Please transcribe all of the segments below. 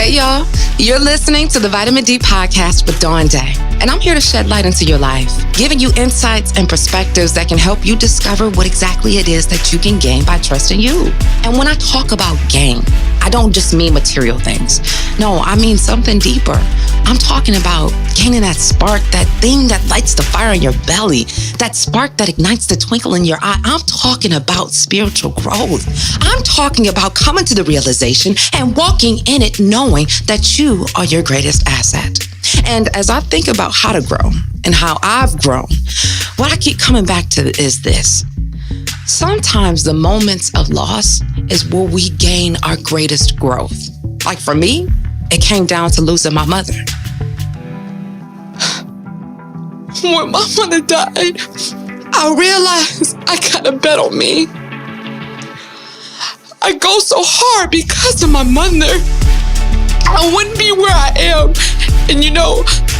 Hey, y'all. You're listening to the Vitamin D podcast with Dawn Dai, and I'm here to shed light into your life, giving you insights and perspectives that can help you discover what exactly it is that you can gain by trusting you. And when I talk about gain, I don't just mean material things. No, I mean something deeper. I'm talking about gaining that spark, that thing that lights the fire in your belly, that spark that ignites the twinkle in your eye. I'm talking about spiritual growth. I'm talking about coming to the realization and walking in it knowing that you are your greatest asset. And as I think about how to grow and how I've grown, what I keep coming back to is this. Sometimes the moments of loss is where we gain our greatest growth. Like for me, it came down to losing my mother. When my mother died, I realized I gotta bet on me. I go so hard because of my mother. I wouldn't be where I am. And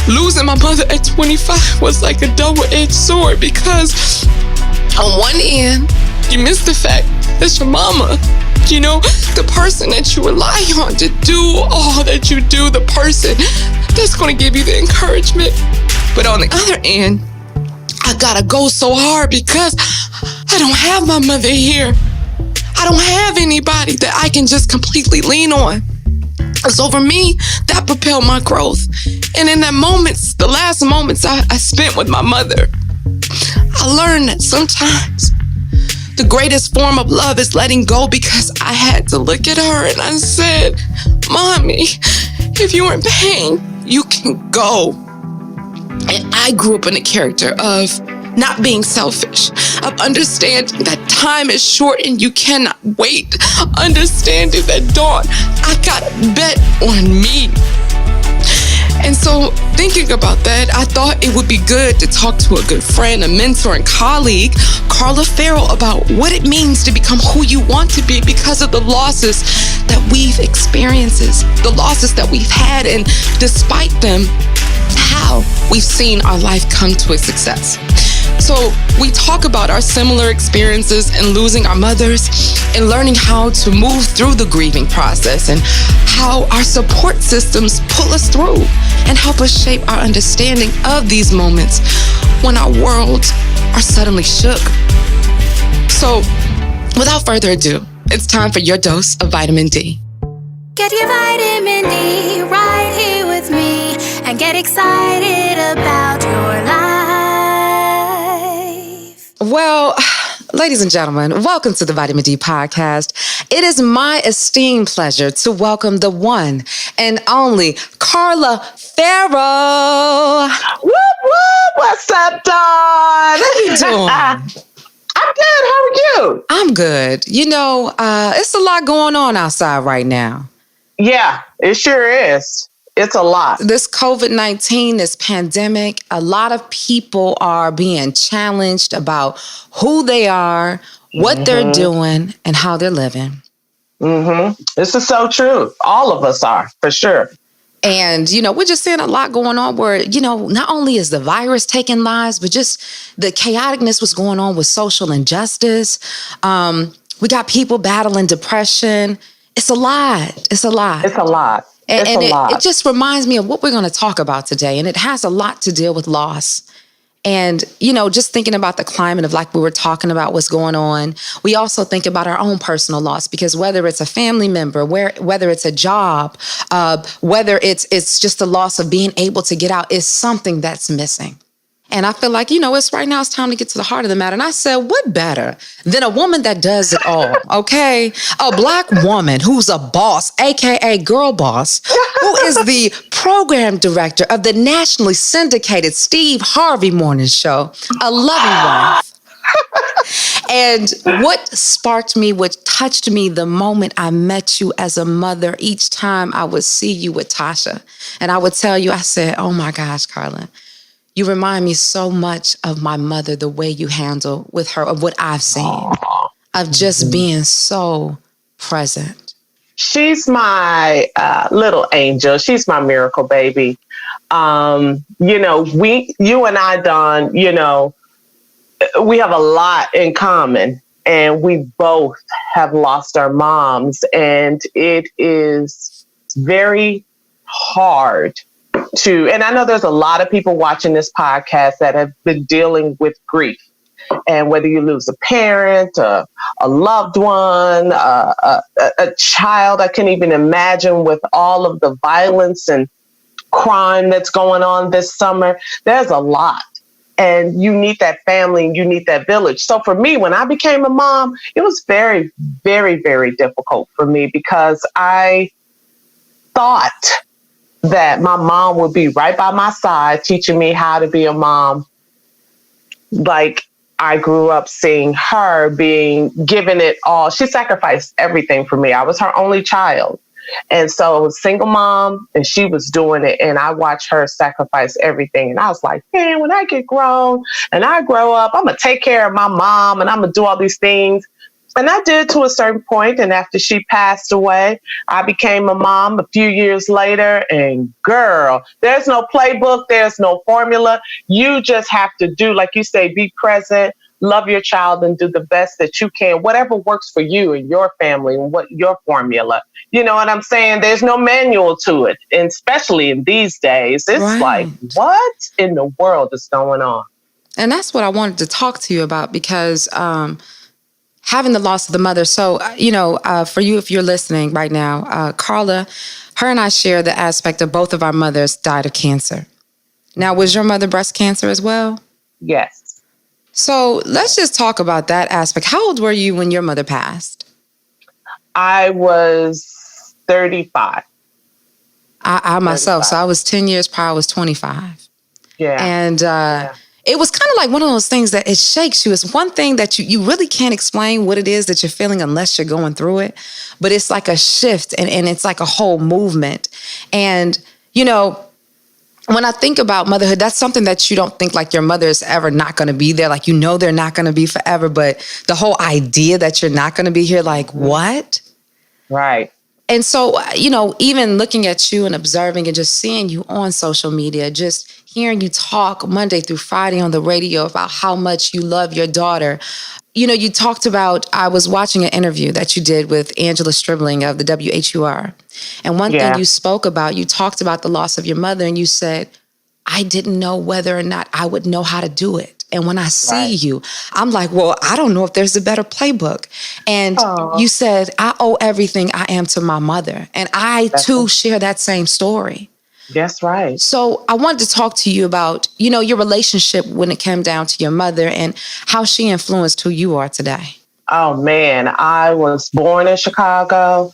losing my mother at 25 was like a double-edged sword because on one end, you miss the fact that's your mama. The person that you rely on to do all that you do, the person that's going to give you the encouragement. But on the other end, I gotta go so hard because I don't have my mother here. I don't have anybody that I can just completely lean on. So for me, that propelled my growth. And in that moments, the last moments I spent with my mother, I learned that sometimes the greatest form of love is letting go, because I had to look at her and I said, Mommy, if you're in pain, you can go. And I grew up in a character of not being selfish, of understanding that time is short and you cannot wait, understanding that, Dawn, I gotta bet on me. And so thinking about that, I thought it would be good to talk to a good friend, a mentor and colleague, Carla Ferrell, about what it means to become who you want to be because of the losses that we've experienced, the losses that we've had, and despite them, how we've seen our life come to a success. So we talk about our similar experiences in losing our mothers and learning how to move through the grieving process and how our support systems pull us through and help us shape our understanding of these moments when our worlds are suddenly shook. So without further ado, it's time for your dose of vitamin D. Get your vitamin D right here with me and get excited about your life. Well, ladies and gentlemen, welcome to the Vitamin D podcast. It is my esteemed pleasure to welcome the one and only Carla Ferrell. Whoop, whoop. What's up, Dawn? How you doing? I'm good. How are you? I'm good. It's a lot going on outside right now. Yeah, it sure is. It's a lot. This COVID-19, this pandemic, a lot of people are being challenged about who they are, what they're doing, and how they're living. This is so true. All of us are, for sure. And, we're just seeing a lot going on where, not only is the virus taking lives, but just the chaoticness was going on with social injustice. We got people battling depression. It's a lot. It's a lot. It's a lot. And it just reminds me of what we're going to talk about today. And it has a lot to deal with loss. And, just thinking about the climate of, like we were talking about what's going on, we also think about our own personal loss, because whether it's a family member, whether it's a job, whether it's just the loss of being able to get out, is something that's missing. And I feel like, it's right now, it's time to get to the heart of the matter. And I said, what better than a woman that does it all, okay? A Black woman who's a boss, AKA girl boss, who is the program director of the nationally syndicated Steve Harvey Morning Show, a loving wife. And what sparked me, what touched me the moment I met you as a mother, each time I would see you with Tasha, and I would tell you, I said, oh my gosh, Carla, you remind me so much of my mother, the way you handle with her, of what I've seen, of just being so present. She's my little angel. She's my miracle baby. You and I, Dawn, we have a lot in common, and we both have lost our moms, and it is it's very hard and I know there's a lot of people watching this podcast that have been dealing with grief. And whether you lose a parent, a loved one, a child, I can't even imagine with all of the violence and crime that's going on this summer, there's a lot. And you need that family and you need that village. So for me, when I became a mom, it was very, very, very difficult for me because I thought that my mom would be right by my side, teaching me how to be a mom. Like I grew up seeing her being given it all. She sacrificed everything for me. I was her only child. And so I was a single mom and she was doing it. And I watched her sacrifice everything. And I was like, man, when I get grown and I grow up, I'm going to take care of my mom and I'm going to do all these things. And I did to a certain point. And after she passed away, I became a mom a few years later. And girl, there's no playbook. There's no formula. You just have to do, like you say, be present, love your child and do the best that you can, whatever works for you and your family and what your formula. You know what I'm saying? There's no manual to it. And especially in these days, it's like, what in the world is going on? And that's what I wanted to talk to you about because having the loss of the mother. So, for you, if you're listening right now, Carla, her and I share the aspect of both of our mothers died of cancer. Now, was your mother breast cancer as well? Yes. So let's just talk about that aspect. How old were you when your mother passed? I was 35. I myself, 35. So I was 10 years prior, I was 25. Yeah. And it was kind of like one of those things that it shakes you. It's one thing that you really can't explain what it is that you're feeling unless you're going through it. But it's like a shift and it's like a whole movement. And, when I think about motherhood, that's something that you don't think like your mother is ever not going to be there. Like, they're not going to be forever. But the whole idea that you're not going to be here, like, what? Right. And so, even looking at you and observing and just seeing you on social media, just hearing you talk Monday through Friday on the radio about how much you love your daughter. You talked about, I was watching an interview that you did with Angela Stribling of the 𝘸𝘪𝘶. And one thing you spoke about, you talked about the loss of your mother and you said, I didn't know whether or not I would know how to do it. And when I see you, I'm like, well, I don't know if there's a better playbook. And you said, I owe everything I am to my mother. And I too share that same story. That's right. So I wanted to talk to you about, your relationship when it came down to your mother and how she influenced who you are today. Oh, man. I was born in Chicago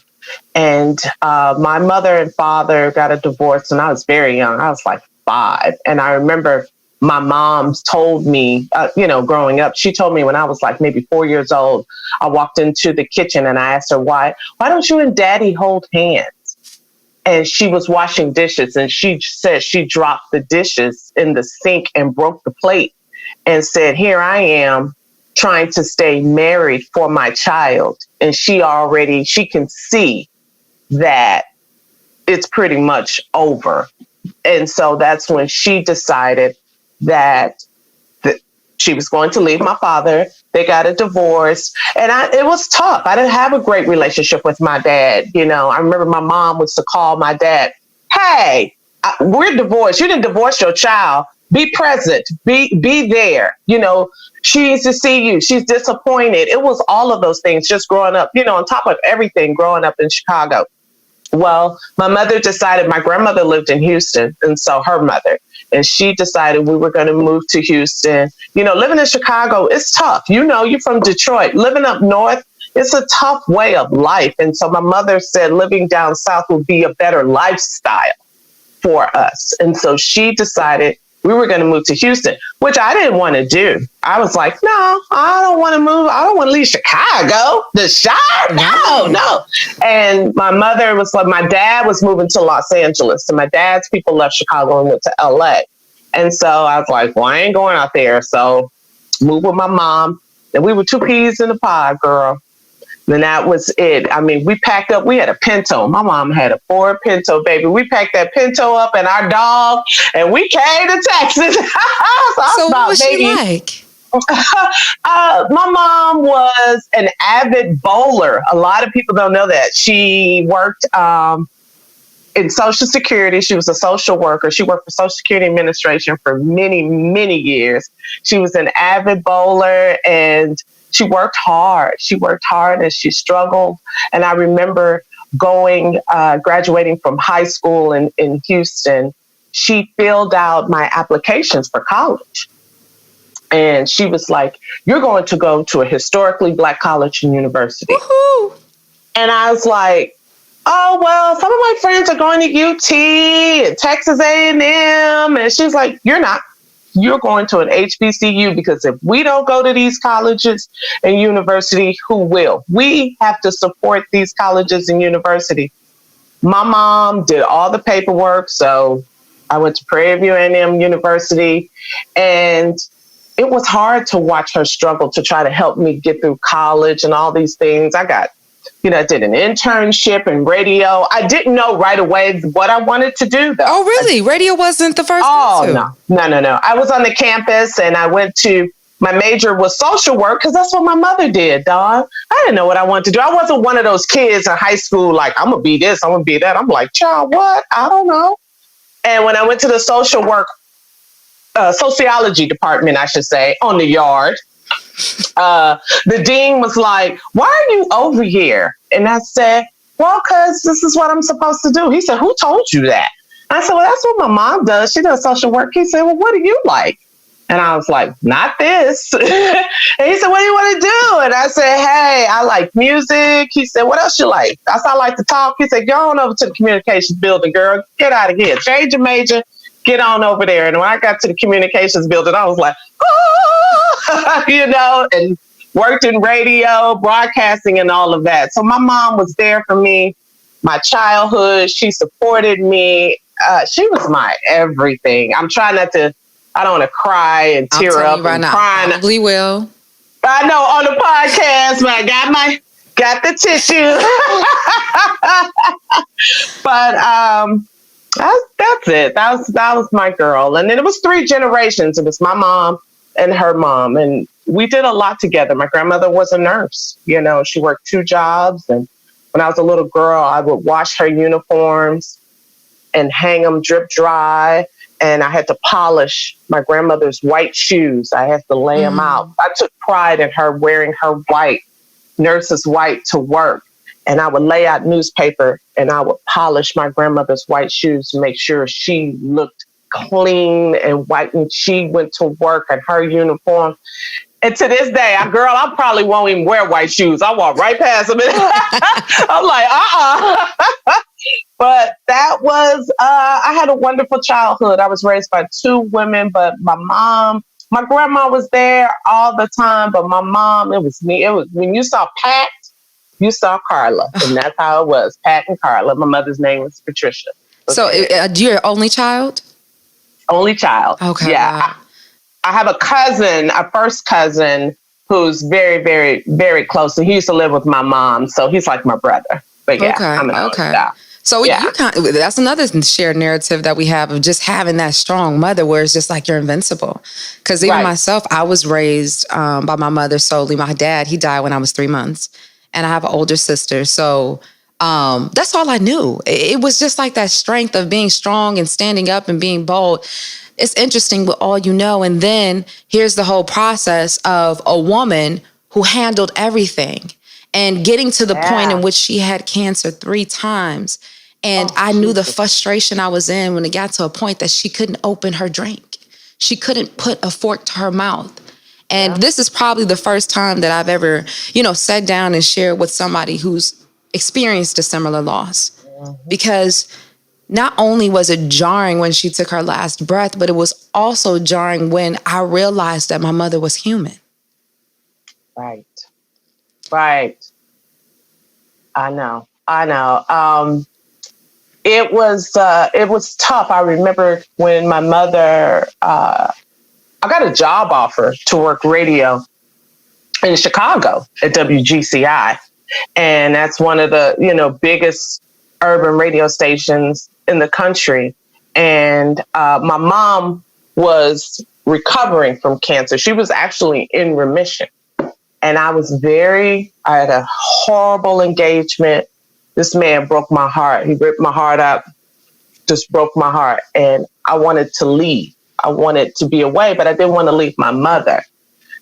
and my mother and father got a divorce when I was very young. I was like 5. And I remember my mom told me, growing up, she told me when I was like maybe 4 years old, I walked into the kitchen and I asked her, why don't you and daddy hold hands? And she was washing dishes and she said she dropped the dishes in the sink and broke the plate and said, here I am trying to stay married for my child. And she can see that it's pretty much over. And so that's when she decided that she was going to leave my father. They got a divorce and it was tough. I didn't have a great relationship with my dad. I remember my mom used to call my dad, hey, we're divorced. You didn't divorce your child. Be present, be there. She needs to see you. She's disappointed. It was all of those things just growing up, on top of everything growing up in Chicago. Well, my mother decided, my grandmother lived in Houston, and so her mother, and she decided we were going to move to Houston. Living in Chicago, it's tough. You're from Detroit. Living up north, it's a tough way of life. And so my mother said living down south would be a better lifestyle for us. And so she decided we were going to move to Houston, which I didn't want to do. I was like, no, I don't want to move. I don't want to leave Chicago. The shot? No. And my mother was like, my dad was moving to Los Angeles. So my dad's people left Chicago and went to LA. And so I was like, well, I ain't going out there. So moved with my mom. And we were 2 peas in a pod, girl. And that was it. I mean, we packed up. We had a Pinto. My mom had a Ford Pinto, baby. We packed that Pinto up and our dog, and we came to Texas. So what was she like? My mom was an avid bowler. A lot of people don't know that. She worked in Social Security. She was a social worker. She worked for Social Security Administration for many, many years. She was an avid bowler, and she worked hard. She worked hard and she struggled. And I remember graduating from high school in Houston. She filled out my applications for college. And she was like, "You're going to go to a historically Black college and university." Woohoo! And I was like, "Oh, well, some of my friends are going to UT and Texas A&M. And she's like, "You're not. You're going to an HBCU, because if we don't go to these colleges and university, who will? We have to support these colleges and university." My mom did all the paperwork. So I went to Prairie View A&M University, and it was hard to watch her struggle to try to help me get through college and all these things. I did an internship in radio. I didn't know right away what I wanted to do, though. Oh, really? Radio wasn't the first thing? Oh, no. I was on the campus, and I went to, my major was social work, because that's what my mother did, Dawn. I didn't know what I wanted to do. I wasn't one of those kids in high school, like, I'm going to be this, I'm going to be that. I'm like, child, what? I don't know. And when I went to the social work, sociology department, I should say, on the yard, the dean was like, "Why are you over here?" And I said, "Well, because this is what I'm supposed to do." He said, "Who told you that?" I said, "Well, that's what my mom does. She does social work." He said, "Well, what do you like?" And I was like, "Not this." And he said, "What do you want to do?" And I said, "Hey, I like music." He said, "What else you like?" I said, "I like to talk." He said, "Go on over to the communications building, girl. Get out of here. Change your major. Get on over there." And when I got to the communications building, I was like, and worked in radio, broadcasting, and all of that. So my mom was there for me, my childhood. She supported me. She was my everything. I'm trying not to, I don't want to cry and tear up and cry. Probably will. I know on the podcast, but I got the tissue. But that's it. That was my girl. And then it was 3 generations. It was my mom and her mom. And we did a lot together. My grandmother was a nurse. She worked 2 jobs. And when I was a little girl, I would wash her uniforms and hang them drip dry. And I had to polish my grandmother's white shoes. I had to lay them out. I took pride in her wearing her white, nurse's white, to work. And I would lay out newspaper and I would polish my grandmother's white shoes to make sure she looked clean and white when she went to work in her uniform. And to this day, I probably won't even wear white shoes. I walk right past them. I'm like, But that was, I had a wonderful childhood. I was raised by 2 women, but my grandma was there all the time. But my mom, it was me. It was when you saw Pat, you saw Carla. And that's how it was, Pat and Carla. My mother's name was Patricia. Okay. So you're only child? Only child. Okay. Yeah. I have a first cousin who's very, very, very close. And he used to live with my mom. So he's like my brother. But yeah, I'm an only child. So that's another shared narrative that we have of just having that strong mother where it's just like you're invincible. Because even myself, I was raised by my mother solely. My dad, he died when I was 3 months. And I have an older sister. So that's all I knew. It was just like that strength of being strong and standing up and being bold. It's interesting with all you know. And then here's the whole process of a woman who handled everything and getting to the point in which she had cancer 3 times. And I knew the frustration I was in when it got to a point that she couldn't open her drink. She couldn't put a fork to her mouth. And this is probably the first time that I've ever, sat down and shared with somebody who's experienced a similar loss. Because not only was it jarring when she took her last breath, but it was also jarring when I realized that my mother was human. Right. I know. It was tough. I remember when my mother, I got a job offer to work radio in Chicago at WGCI. And that's one of the, biggest urban radio stations in the country. And my mom was recovering from cancer. She was actually in remission. And I had a horrible engagement. This man broke my heart. He ripped my heart up. just broke my heart. And I wanted to leave. I wanted to be away, but I didn't want to leave my mother.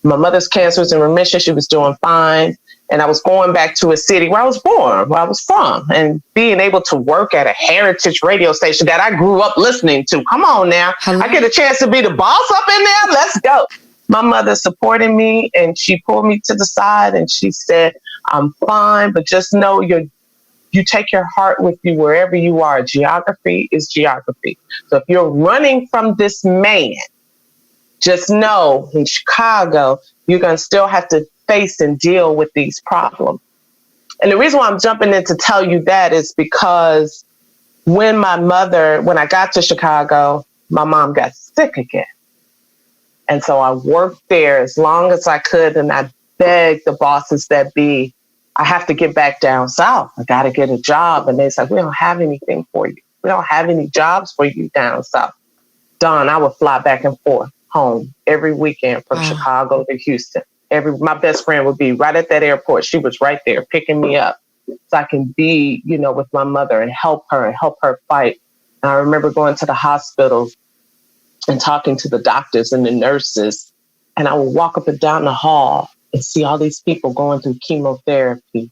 My mother's cancer was in remission. She was doing fine. And I was going back to a city where I was born, where I was from, and being able to work at a heritage radio station that I grew up listening to. Come on now. Hello. I get a chance to be the boss up in there. Let's go. My mother supported me, and she pulled me to the side and she said, I'm fine, but just know you take your heart with you wherever you are. Geography is geography. So if you're running from this man, just know in Chicago, you're going to still have to face and deal with these problems. And the reason why I'm jumping in to tell you that is because when I got to Chicago, my mom got sick again. And so I worked there as long as I could. And I begged the bosses that be, I have to get back down south. I got to get a job. And they said, we don't have anything for you. We don't have any jobs for you down south. Dawn, I would fly back and forth home every weekend from Chicago to Houston. My best friend would be right at that airport. She was right there picking me up so I can be, with my mother and help her fight. And I remember going to the hospital and talking to the doctors and the nurses. And I would walk up and down the hall and see all these people going through chemotherapy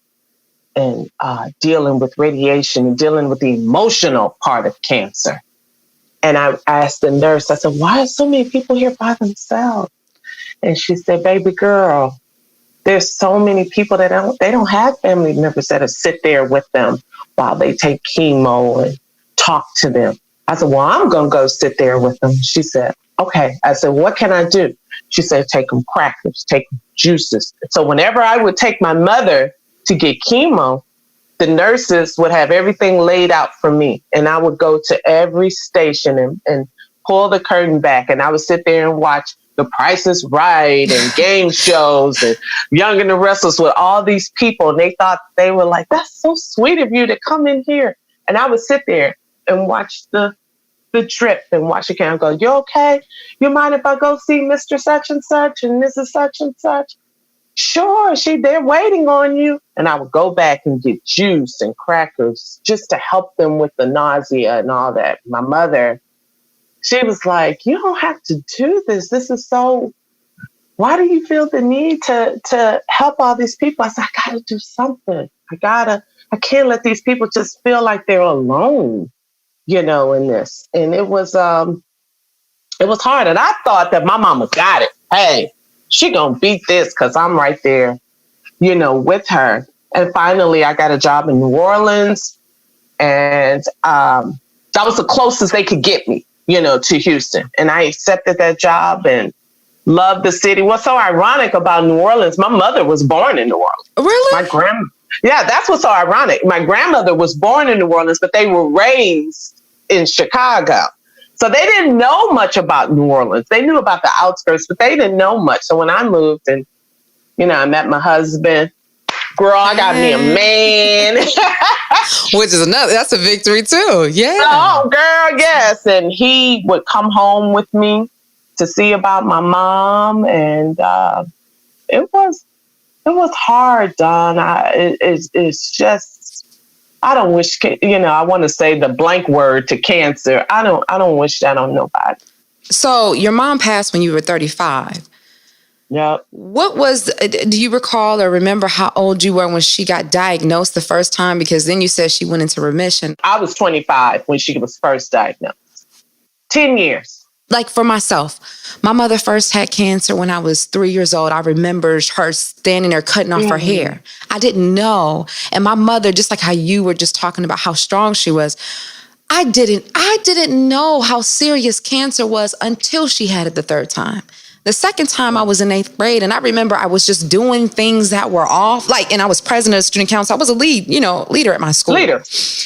and dealing with radiation and dealing with the emotional part of cancer. And I asked the nurse, I said, why are so many people here by themselves? And she said, baby girl, there's so many people that they don't have family members that'll sit there with them while they take chemo and talk to them. I said, well, I'm going to go sit there with them. She said, okay. I said, what can I do? She said, take them crackers, take them juices. So whenever I would take my mother to get chemo, the nurses would have everything laid out for me. And I would go to every station and pull the curtain back. And I would sit there and watch The Price is Right and game shows and Young and the Restless with all these people. And they were like, that's so sweet of you to come in here. And I would sit there and watch the drip and watch the camera go, you okay? You mind if I go see Mr. Such and Such and Mrs. Such and Such? Sure, they're waiting on you. And I would go back and get juice and crackers just to help them with the nausea and all that. My mother, she was like, you don't have to do this. This is so, why do you feel the need to help all these people? I said, I got to do something. I can't let these people just feel like they're alone, in this. And it was hard. And I thought that my mama got it. Hey, she gonna beat this because I'm right there, with her. And finally, I got a job in New Orleans. And that was the closest they could get me, to Houston. And I accepted that job and loved the city. What's so ironic about New Orleans, my mother was born in New Orleans. Really? Yeah, that's what's so ironic. My grandmother was born in New Orleans, but they were raised in Chicago. So they didn't know much about New Orleans. They knew about the outskirts, but they didn't know much. So when I moved and, I met my husband, girl, I got me a man. Which is that's a victory too. Yeah. Oh, girl, yes. And he would come home with me to see about my mom. And it was hard, Dawn. It's just, I don't wish, I want to say the blank word to cancer. I don't wish that on nobody. So your mom passed when you were 35. Yep. Do you recall or remember how old you were when she got diagnosed the first time? Because then you said she went into remission. I was 25 when she was first diagnosed. 10 years. Like for myself, my mother first had cancer when I was 3 years old. I remember her standing there cutting off her hair. I didn't know. And my mother, just like how you were just talking about how strong she was, I didn't know how serious cancer was until she had it the third time. The second time I was in 8th grade, and I remember I was just doing things that were off, and I was president of student council. I was a leader at my school. Leader.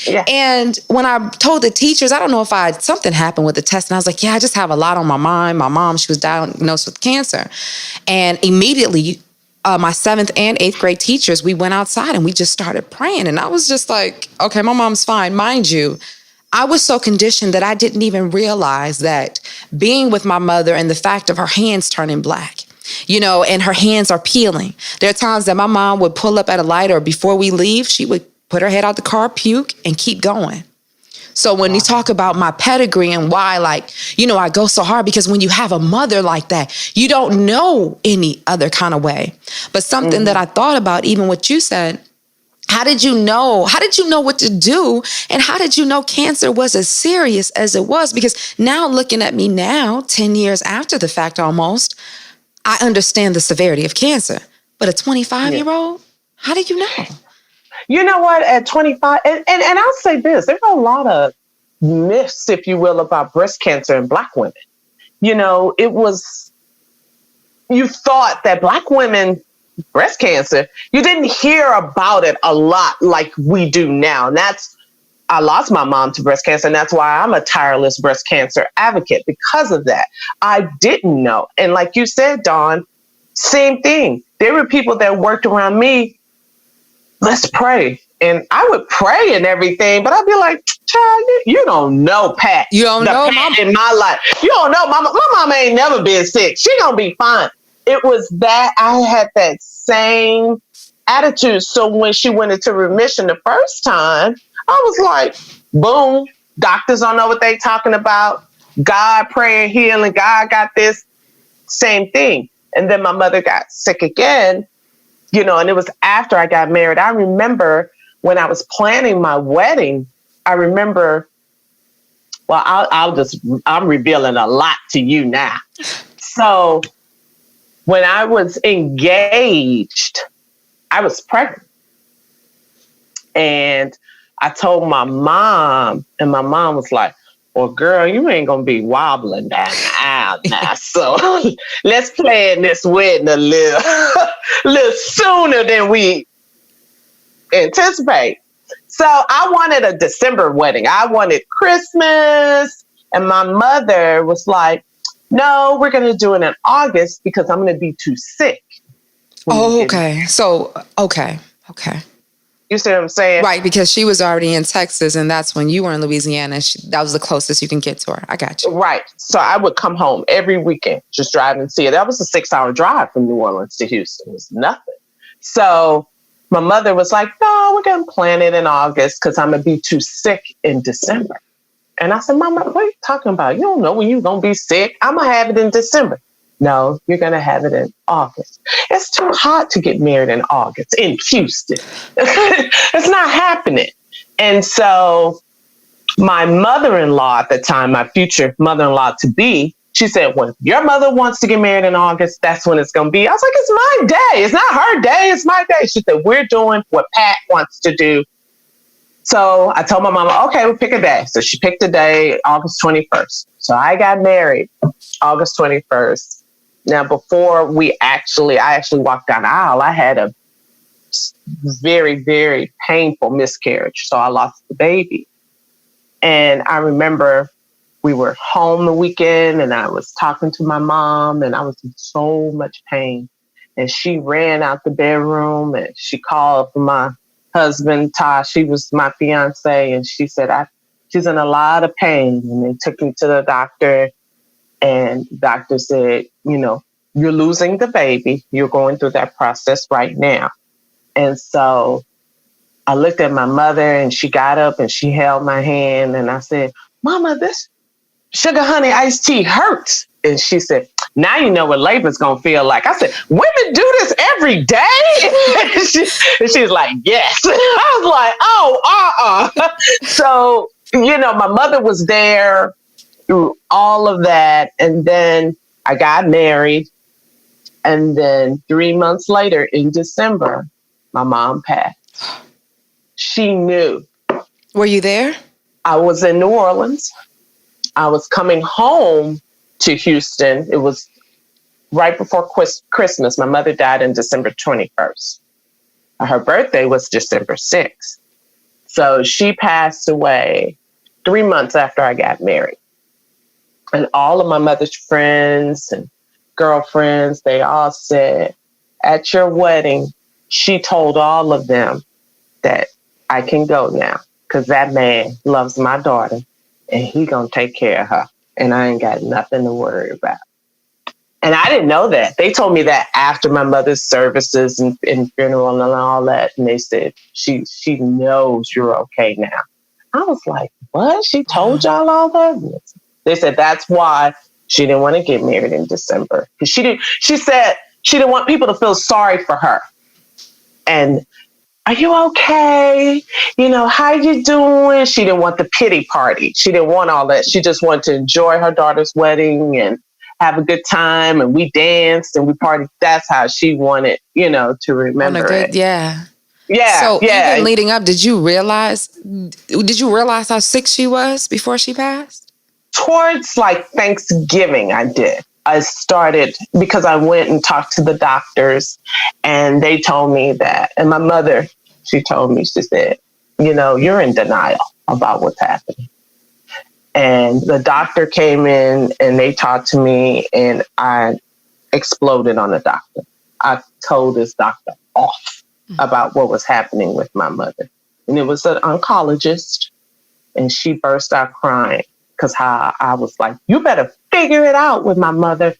Yeah. And when I told the teachers, I don't know if something happened with the test, and I was like, yeah, I just have a lot on my mind. My mom, she was diagnosed with cancer. And immediately, my 7th and 8th grade teachers, we went outside and we just started praying. And I was just like, okay, my mom's fine. Mind you, I was so conditioned that I didn't even realize that being with my mother and the fact of her hands turning black, and her hands are peeling. There are times that my mom would pull up at a light, or before we leave, she would put her head out the car, puke, and keep going. So when you talk about my pedigree and why, like, you know, I go so hard, because when you have a mother like that, you don't know any other kind of way. But something that I thought about, even what you said, how did you know? How did you know what to do? And how did you know cancer was as serious as it was? Because now, looking at me now, 10 years after the fact almost, I understand the severity of cancer. But a 25-year-old, how did you know? You know what? At 25, and I'll say this, there are a lot of myths, if you will, about breast cancer in Black women. You know, you thought that Black women, breast cancer, you didn't hear about it a lot like we do now. And I lost my mom to breast cancer, and that's why I'm a tireless breast cancer advocate, because of that. I didn't know. And like you said, Dawn, same thing. There were people that worked around me. Let's pray. And I would pray and everything, but I'd be like, child, you don't know Pat. You don't know Pat in my life. You don't know my mama ain't never been sick. She gonna be fine. It was that I had that same attitude. So when she went into remission the first time, I was like, boom, doctors don't know what they talking about. God, prayer, healing, God got this. Same thing. And then my mother got sick again, you know, and it was after I got married. I remember when I was planning my wedding, I'm revealing a lot to you now. So when I was engaged, I was pregnant. And I told my mom, and my mom was like, well, girl, you ain't going to be wobbling down the aisle now. So let's plan this wedding a little sooner than we anticipate. So I wanted a December wedding. I wanted Christmas. And my mother was like, no, we're going to do it in August because I'm going to be too sick. Oh, okay. So, okay. You see what I'm saying? Right, because she was already in Texas, and that's when you were in Louisiana. And that was the closest you can get to her. I got you. Right. So I would come home every weekend, just drive and see her. That was a 6-hour drive from New Orleans to Houston. It was nothing. So my mother was like, no, we're going to plan it in August because I'm going to be too sick in December. And I said, Mama, what are you talking about? You don't know when you're going to be sick. I'm going to have it in December. No, you're going to have it in August. It's too hot to get married in August in Houston. It's not happening. And so my mother-in-law at the time, my future mother-in-law to be, she said, when your mother wants to get married in August, that's when it's going to be. I was like, it's my day. It's not her day. It's my day. She said, we're doing what Pat wants to do. So I told my mama, okay, we'll pick a day. So she picked a day, August 21st. So I got married August 21st. Now, before I actually walked down the aisle, I had a very, very painful miscarriage. So I lost the baby. And I remember we were home the weekend and I was talking to my mom and I was in so much pain. And she ran out the bedroom and she called for my husband, Tosh. She was my fiance. And she said, she's in a lot of pain. And they took me to the doctor. And the doctor said, you know, you're losing the baby. You're going through that process right now. And so I looked at my mother and she got up and she held my hand. And I said, Mama, this sugar honey iced tea hurts. And she said, now you know what labor's going to feel like. I said, women do this every day? and she's like, yes. I was like, oh, So, you know, my mother was there through all of that. And then I got married. And then 3 months later in December, my mom passed. She knew. Were you there? I was in New Orleans. I was coming home to Houston. It was right before Christmas. My mother died on December 21st. Her birthday was December 6th. So she passed away 3 months after I got married. And all of my mother's friends and girlfriends, they all said, at your wedding, she told all of them that I can go now because that man loves my daughter and he gonna take care of her. And I ain't got nothing to worry about. And I didn't know that. They told me that after my mother's services and funeral and all that. And they said, she knows you're okay now. I was like, what? She told y'all all that? They said that's why she didn't want to get married in December. Because she said she didn't want people to feel sorry for her. And are you okay? How you doing? She didn't want the pity party. She didn't want all that. She just wanted to enjoy her daughter's wedding and have a good time. And we danced and we partied. That's how she wanted, to remember it. Yeah. Yeah. So yeah. even leading up, did you realize how sick she was before she passed? Towards like Thanksgiving, I did. I started because I went and talked to the doctors and they told me that. And my mother, she told me, she said, you're in denial about what's happening. And the doctor came in and they talked to me and I exploded on the doctor. I told this doctor off about what was happening with my mother. And it was an oncologist and she burst out crying because how I was like, you better figure it out with my mother.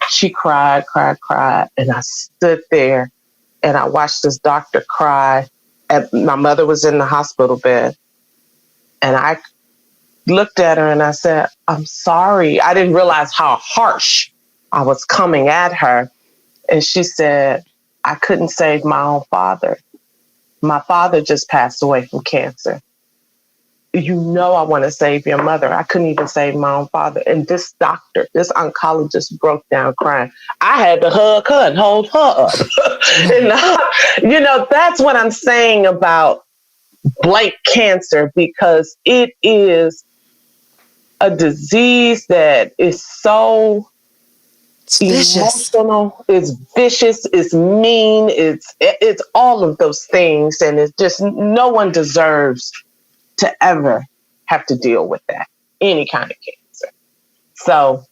She cried. And I stood there and I watched this doctor cry. And my mother was in the hospital bed. And I looked at her and I said, I'm sorry. I didn't realize how harsh I was coming at her. And she said, I couldn't save my own father. My father just passed away from cancer. I want to save your mother. I couldn't even save my own father. And this doctor, this oncologist broke down crying. I had to hug her and hold her up. And, that's what I'm saying about blank cancer, because it is a disease that is so emotional, it's vicious, it's mean, it's all of those things. And it's just, no one deserves to ever have to deal with that, any kind of cancer. So,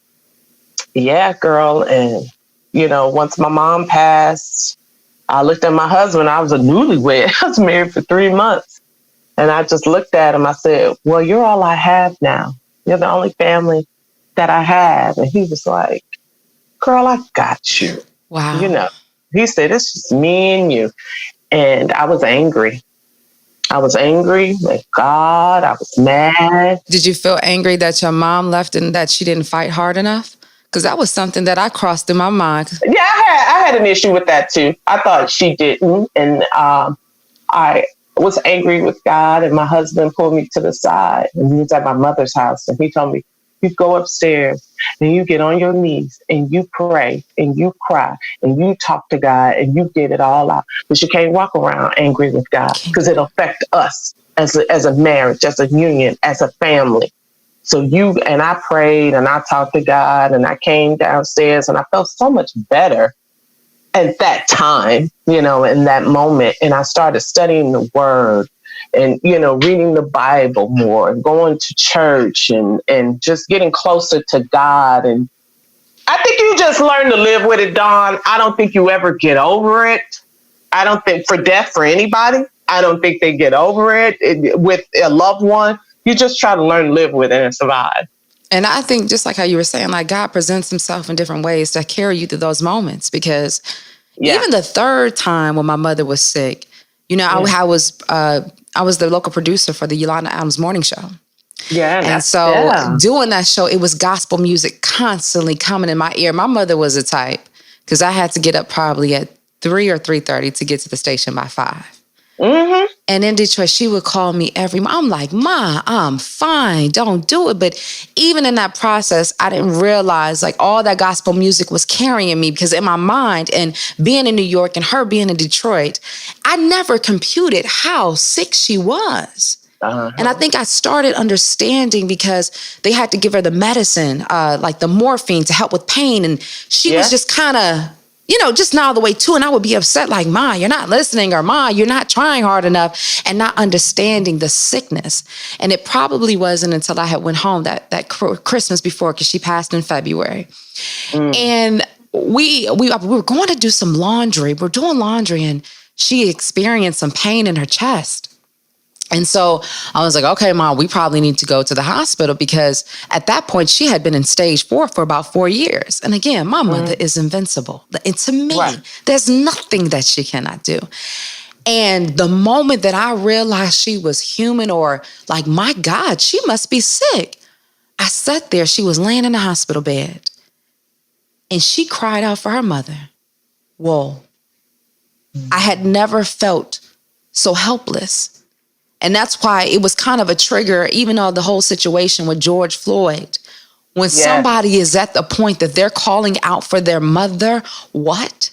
yeah, girl. And, once my mom passed, I looked at my husband. I was a newlywed. I was married for 3 months. And I just looked at him. I said, well, you're all I have now. You're the only family that I have. And he was like, girl, I got you. Wow. He said, it's just me and you. And I was angry. I was angry at God. I was mad. Did you feel angry that your mom left and that she didn't fight hard enough? Because that was something that I crossed in my mind. Yeah, I had an issue with that too. I thought she didn't. And I was angry with God, and my husband pulled me to the side. And he was at my mother's house. And he told me, you go upstairs and you get on your knees and you pray and you cry and you talk to God and you get it all out. But you can't walk around angry with God because it'll affect us as a marriage, as a union, as a family. So I prayed and I talked to God and I came downstairs and I felt so much better at that time, in that moment. And I started studying the word and, reading the Bible more and going to church and just getting closer to God. And I think you just learn to live with it, Dawn. I don't think you ever get over it. I don't think for death for anybody. I don't think they get over it with a loved one. You just try to learn to live with it and survive. And I think just like how you were saying, like God presents himself in different ways to carry you through those moments, because even the third time when my mother was sick, I was the local producer for the Yolanda Adams Morning Show. Yeah. And so doing that show, it was gospel music constantly coming in my ear. My mother was a type, because I had to get up probably at 3 or 3:30 to get to the station by 5. Mm-hmm. And in Detroit, she would call me I'm like, Ma, I'm fine. Don't do it. But even in that process, I didn't realize like all that gospel music was carrying me, because in my mind, and being in New York and her being in Detroit, I never computed how sick she was. Uh-huh. And I think I started understanding because they had to give her the medicine, like the morphine to help with pain. And she was just kind of, just not all the way to. And I would be upset like, Ma, you're not listening, or Ma, you're not trying hard enough, and not understanding the sickness. And it probably wasn't until I had went home that Christmas before, because she passed in February. And we were going to do some laundry. We're doing laundry, and she experienced some pain in her chest. And so I was like, okay, Mom, we probably need to go to the hospital, because at that point she had been in stage 4 for about 4 years. And again, my mother is invincible. And to me, there's nothing that she cannot do. And the moment that I realized she was human, or like, my God, she must be sick, I sat there. She was laying in the hospital bed and she cried out for her mother. Whoa. I had never felt so helpless. And that's why it was kind of a trigger, even though the whole situation with George Floyd, when somebody is at the point that they're calling out for their mother, what?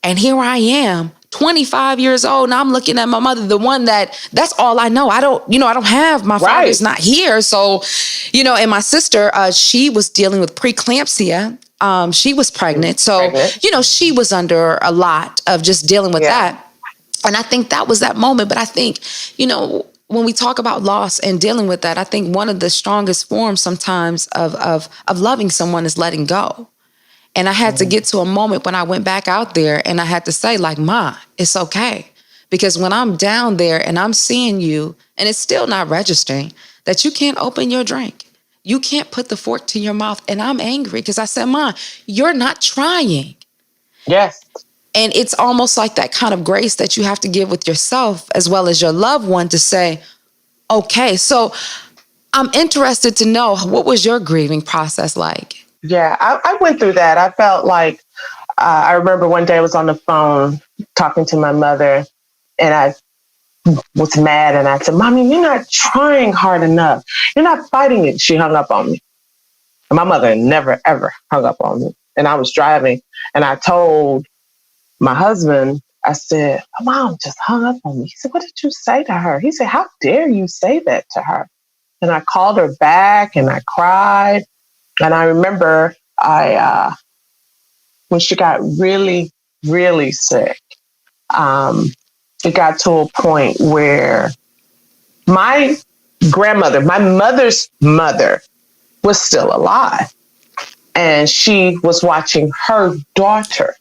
And here I am, 25 years old, and I'm looking at my mother, the one that's all I know. I don't have, my father's not here. So, and my sister, she was dealing with preeclampsia. She was pregnant. So, she was under a lot of just dealing with that. And I think that was that moment. But I think, when we talk about loss and dealing with that, I think one of the strongest forms sometimes of loving someone is letting go. And I had to get to a moment when I went back out there and I had to say, like, Ma, it's okay. Because when I'm down there and I'm seeing you and it's still not registering that you can't open your drink, you can't put the fork to your mouth. And I'm angry because I said, Ma, you're not trying. Yes. And it's almost like that kind of grace that you have to give with yourself as well as your loved one to say, okay. So I'm interested to know, what was your grieving process like? Yeah, I went through that. I felt like, I remember one day I was on the phone talking to my mother and I was mad and I said, Mommy, you're not trying hard enough. You're not fighting it. She hung up on me. And my mother never, ever hung up on me. And I was driving and I told my husband, I said, my mom just hung up on me. He said, what did you say to her? He said, how dare you say that to her? And I called her back and I cried. And I remember when she got really, really sick, it got to a point where my grandmother, my mother's mother, was still alive. And she was watching her daughter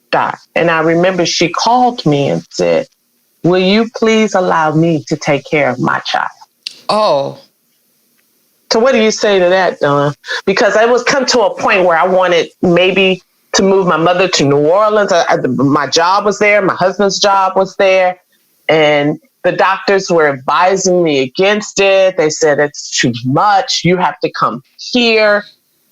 die. And I remember she called me and said, will you please allow me to take care of my child? Oh. So what do you say to that, Dawn? Because I was come to a point where I wanted maybe to move my mother to New Orleans. My job was there. My husband's job was there. And the doctors were advising me against it. They said, it's too much. You have to come here.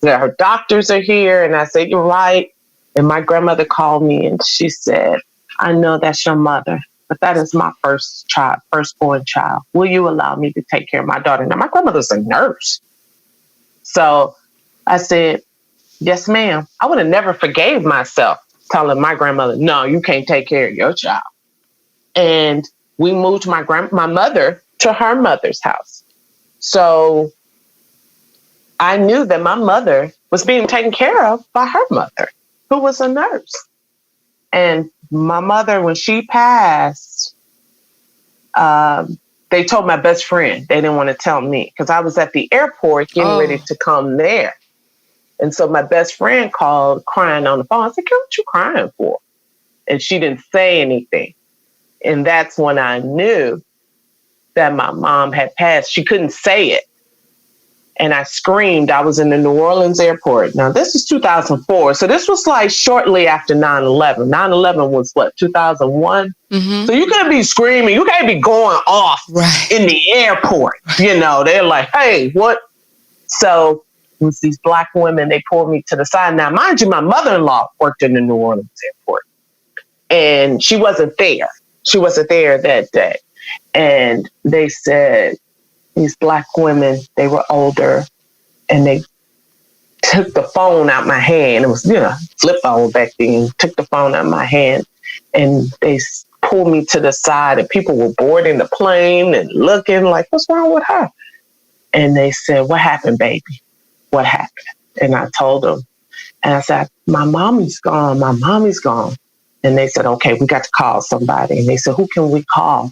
Her doctors are here. And I said, you're right. And my grandmother called me and she said, I know that's your mother, but that is my firstborn child. Will you allow me to take care of my daughter? Now, my grandmother's a nurse. So I said, yes, ma'am. I would have never forgave myself telling my grandmother, no, you can't take care of your child. And we moved my mother to her mother's house. So I knew that my mother was being taken care of by her mother, who was a nurse. And my mother, when she passed, they told my best friend. They didn't want to tell me because I was at the airport getting ready to come there. And so my best friend called crying on the phone. I said, "Girl, what you crying for?" And she didn't say anything. And that's when I knew that my mom had passed. She couldn't say it. And I screamed. I was in the New Orleans airport. Now, this was 2004. So this was like shortly after 9/11. 9/11 was what, 2001? Mm-hmm. So you can't be screaming. You can't be going off in the airport. You know, they're like, hey, what? So it was these Black women. They pulled me to the side. Now, mind you, my mother-in-law worked in the New Orleans airport. And she wasn't there. She wasn't there that day. And they said, these Black women, they were older, and they took the phone out my hand. It was, flip phone back then. Took the phone out my hand, and they pulled me to the side, and people were boarding the plane and looking like, what's wrong with her? And they said, what happened, baby? What happened? And I told them, and I said, my mommy's gone. My mommy's gone. And they said, okay, we got to call somebody. And they said, who can we call?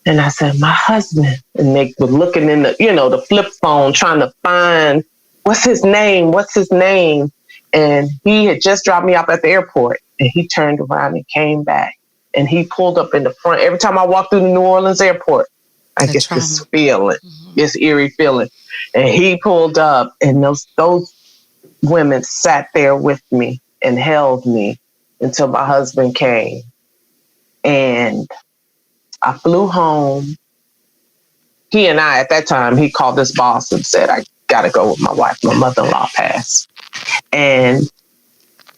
And I said, my husband. And they were looking in the, the flip phone, trying to find, what's his name? What's his name? And he had just dropped me off at the airport. And he turned around and came back. And he pulled up in the front. Every time I walk through the New Orleans airport, I get this feeling, this eerie feeling. And he pulled up, and those women sat there with me and held me until my husband came. And I flew home. He and I, at that time, he called his boss and said, I got to go with my wife. My mother-in-law passed. And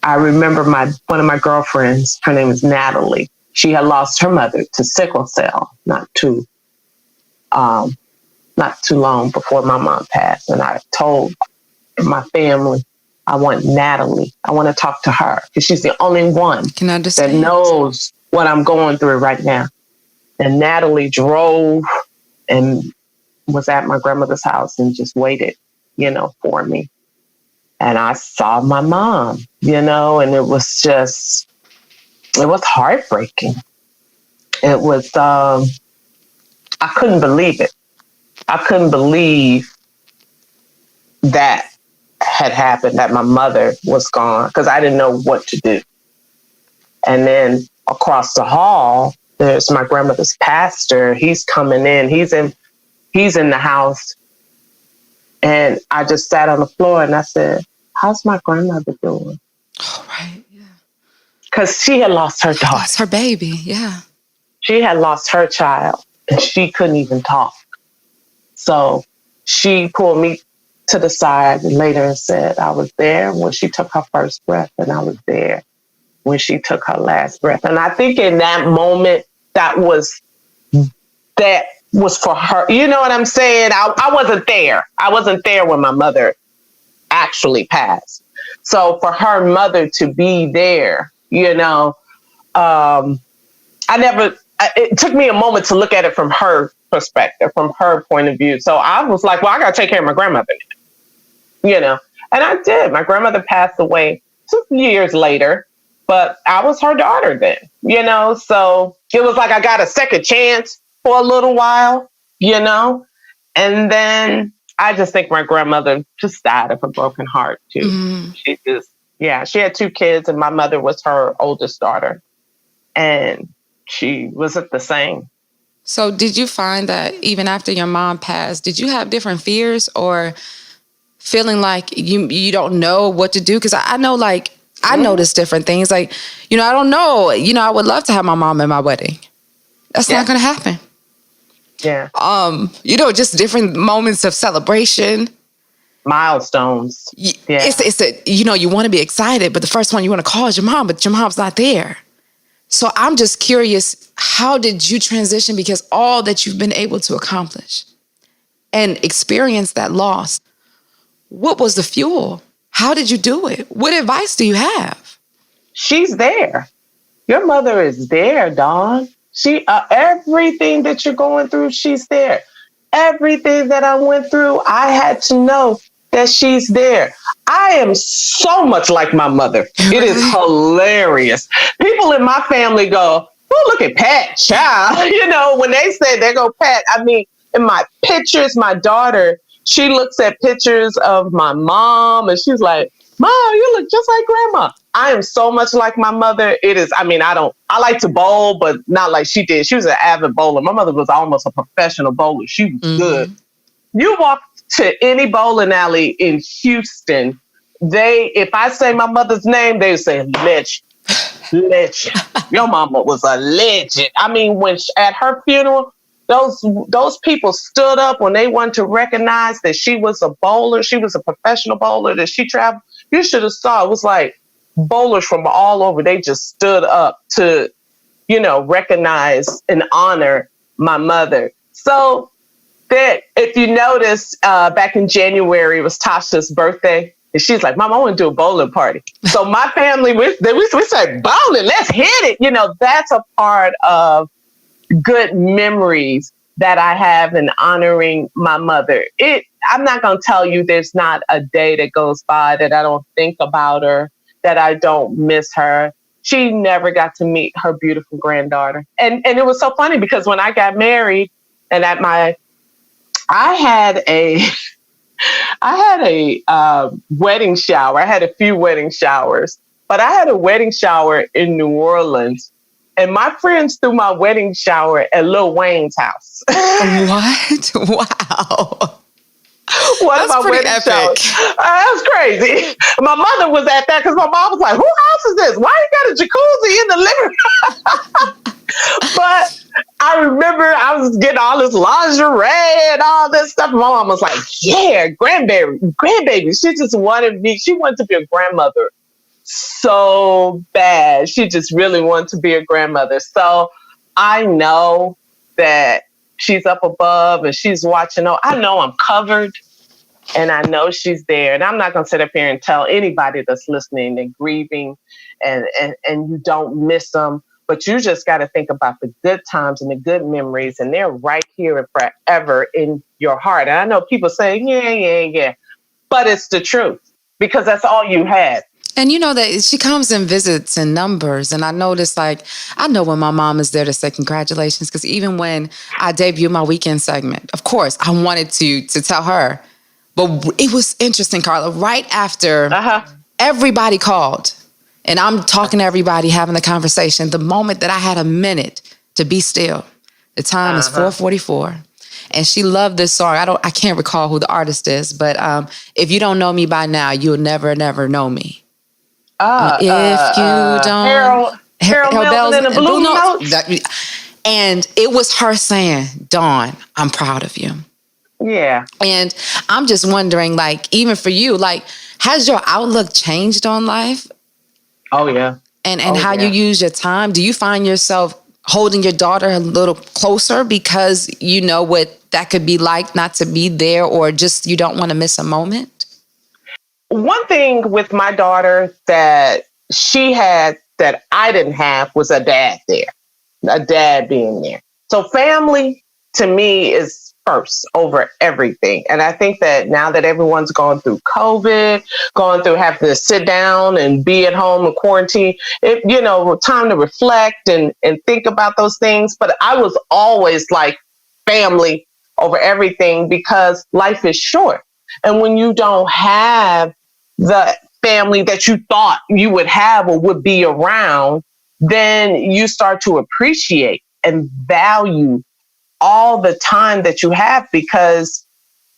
I remember one of my girlfriends, her name is Natalie. She had lost her mother to sickle cell not too long before my mom passed. And I told my family, I want Natalie. I want to talk to her because she's the only one that knows what I'm going through right now. And Natalie drove and was at my grandmother's house and just waited, for me. And I saw my mom, and it was heartbreaking. It was, I couldn't believe it. I couldn't believe that had happened, that my mother was gone, because I didn't know what to do. And then across the hall, there's my grandmother's pastor. He's coming in. He's in the house. And I just sat on the floor and I said, how's my grandmother doing? Oh, right. Yeah. Because she had lost her daughter. Lost her baby. Yeah. She had lost her child and she couldn't even talk. So she pulled me to the side later and said, I was there when she took her first breath, and I was there when she took her last breath. And I think in that moment, that was for her. You know what I'm saying? I wasn't there. I wasn't there when my mother actually passed. So for her mother to be there, it took me a moment to look at it from her perspective, from her point of view. So I was like, well, I got to take care of my grandmother, and I did. My grandmother passed away 2 years later, but I was her daughter then, so it was like I got a second chance for a little while, and then I just think my grandmother just died of a broken heart too. Mm-hmm. She had 2 kids and my mother was her oldest daughter, and she wasn't the same. So did you find that even after your mom passed, did you have different fears or feeling like you don't know what to do? Because I know, I noticed different things. I don't know. I would love to have my mom at my wedding. That's not going to happen. Yeah. Just different moments of celebration. Milestones. Yeah. It's you want to be excited, but the first one you want to call is your mom, but your mom's not there. So I'm just curious, how did you transition? Because all that you've been able to accomplish and experience that loss, what was the fuel? How did you do it? What advice do you have? She's there. Your mother is there, Dawn. She, everything that you're going through, she's there. Everything that I went through, I had to know that she's there. I am so much like my mother. It is hilarious. People in my family go, oh, look at Pat, child. When they say they go, Pat, I mean, in my pictures, my daughter, she looks at pictures of my mom and she's like, Mom, you look just like grandma. I am so much like my mother. It is, I like to bowl, but not like she did. She was an avid bowler. My mother was almost a professional bowler. She was good. You walk to any bowling alley in Houston, if I say my mother's name, they say legend. Your mama was a legend. When at her funeral, those people stood up when they wanted to recognize that she was a bowler. She was a professional bowler, that she traveled. You should have saw. It was like bowlers from all over. They just stood up to, recognize and honor my mother. So that if you notice, back in January, it was Tasha's birthday. And she's like, Mom, I want to do a bowling party. So my family, we said, bowling, let's hit it. That's a part of good memories that I have in honoring my mother. I'm not going to tell you there's not a day that goes by that I don't think about her, that I don't miss her. She never got to meet her beautiful granddaughter. And it was so funny because when I got married and I had a wedding shower. I had a few wedding showers, but I had a wedding shower in New Orleans. And my friends threw my wedding shower at Lil Wayne's house. What? Wow. one of my pretty wedding epic. shows. That was crazy. My mother was at that because my mom was like, "Whose house is this? Why you got a jacuzzi in the living room?" But I remember I was getting all this lingerie and all this stuff. My mom was like, "Yeah, grandbaby." She just wanted me. She wanted to be a grandmother so bad. She just really wanted to be a grandmother. So I know that she's up above and she's watching. Oh, I know I'm covered and I know she's there. And I'm not going to sit up here and tell anybody that's listening and grieving and you don't miss them. But you just got to think about the good times and the good memories. And they're right here and forever in your heart. And I know people say, yeah. But it's the truth because that's all you had. And you know that she comes and visits in numbers. And I notice, like, I know when my mom is there to say congratulations, because even when I debuted my weekend segment, of course, I wanted to tell her. But it was interesting, Carla, right after everybody called and I'm talking to everybody, having the conversation, the moment that I had a minute to be still, the time is 4:44. And she loved this song. I can't recall who the artist is, but if you don't know me by now, you'll never know me. If you don't, Harold Melvin and the Blue Notes. And it was her saying, "Dawn, I'm proud of you." Yeah. And I'm just wondering, like, even for you, like, has your outlook changed on life? Oh yeah. And how you use your time? Do you find yourself holding your daughter a little closer because you know what that could be like not to be there, or just you don't want to miss a moment? One thing with my daughter that she had that I didn't have was a dad there, a dad being there. So family to me is first over everything. And I think that now that everyone's gone through COVID, gone through having to sit down and be at home and quarantine, time to reflect and think about those things. But I was always like family over everything because life is short. And when you don't have the family that you thought you would have or would be around, then you start to appreciate and value all the time that you have because,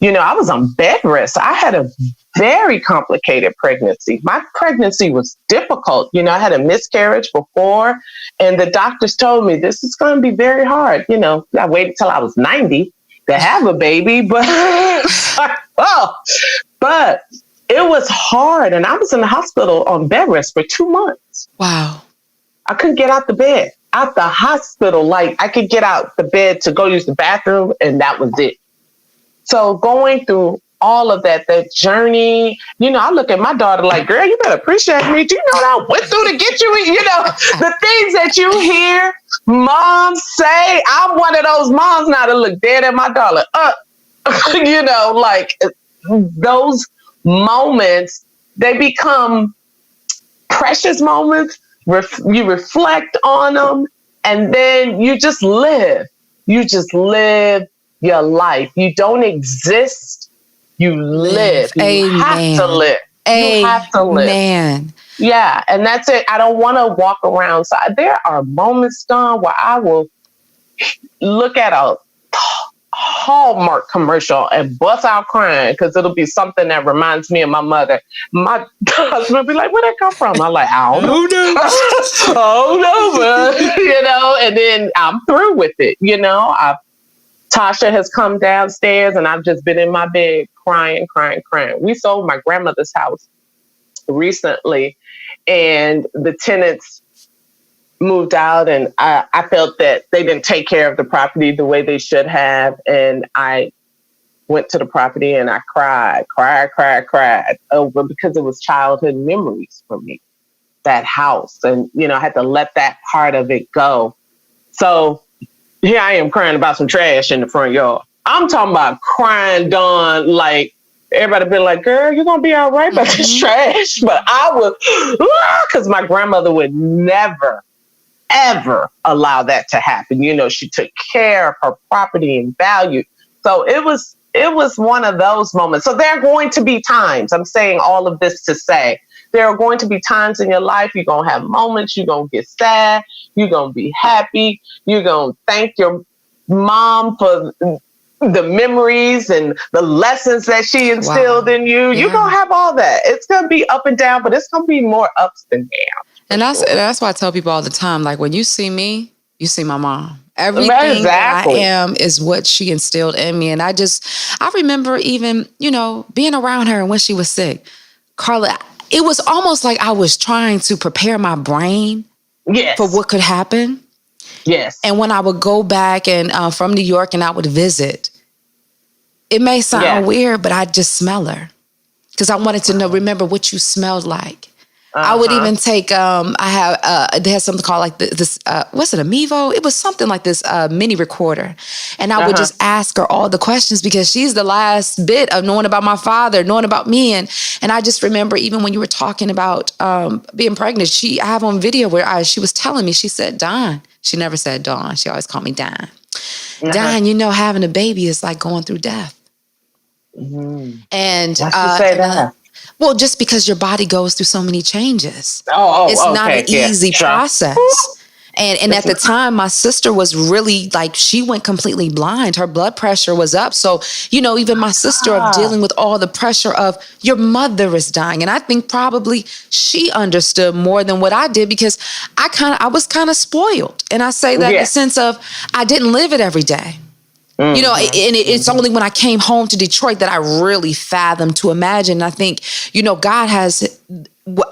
I was on bed rest. I had a very complicated pregnancy. My pregnancy was difficult. I had a miscarriage before and the doctors told me this is going to be very hard. I waited till I was 90 to have a baby, but it was hard. And I was in the hospital on bed rest for 2 months. Wow. I couldn't get out the bed, out the hospital. Like I could get out the bed to go use the bathroom and that was it. So going through all of that journey, I look at my daughter like, girl, you better appreciate me. Do you know what I went through to get you? The things that you hear moms say. I'm one of those moms now to look dead at my daughter. Like those moments, they become precious moments. You reflect on them and then you just live. You just live your life. You don't exist. You live. You have to live. You have to live. Amen. Yeah. And that's it. I don't want to walk around. So there are moments, Dawn, where I will look at a Hallmark commercial and bust out crying because it'll be something that reminds me of my mother. My husband will be like, "Where'd that come from?" I'm like, "I don't know." Oh no, and then I'm through with it. Tasha has come downstairs and I've just been in my bed crying. We sold my grandmother's house recently and the tenants moved out and I felt that they didn't take care of the property the way they should have. And I went to the property and I cried over because it was childhood memories for me, that house. And, I had to let that part of it go. So here I am crying about some trash in the front yard. I'm talking about crying, Dawn, like everybody been like, "Girl, you're going to be all right about this trash." But I was, because my grandmother would never, ever allow that to happen. She took care of her property and value. So it was one of those moments. So there are going to be times, I'm saying all of this to say, there are going to be times in your life, you're going to have moments, you're going to get sad, you're going to be happy, you're going to thank your mom for the memories and the lessons that she instilled in you. Yeah. You're going to have all that. It's going to be up and down, but it's going to be more ups than downs. And that's why I tell people all the time, like, when you see me, you see my mom. Everything that I am is what she instilled in me. And I remember even, being around her when she was sick. Carla, it was almost like I was trying to prepare my brain for what could happen. Yes. And when I would go back and from New York and I would visit, it may sound weird, but I'd just smell her because I wanted to remember what you smelled like. I would even take, they had something called like this, was it a Mevo? It was something like this mini recorder. And I would just ask her all the questions because she's the last bit of knowing about my father, knowing about me. And I just remember even when you were talking about being pregnant, I have on video where she was telling me, she said, Dawn. She never said Dawn. She always called me Dawn. Dawn, having a baby is like going through death. Mm-hmm. And why she say that? Well, just because your body goes through so many changes. It's not an easy process. And at the time, my sister was really like, she went completely blind. Her blood pressure was up. So, even my sister of dealing with all the pressure of your mother is dying. And I think probably she understood more than what I did because I was kind of spoiled. And I say that in the sense of I didn't live it every day. And it's only when I came home to Detroit that I really fathomed to imagine. I think, God has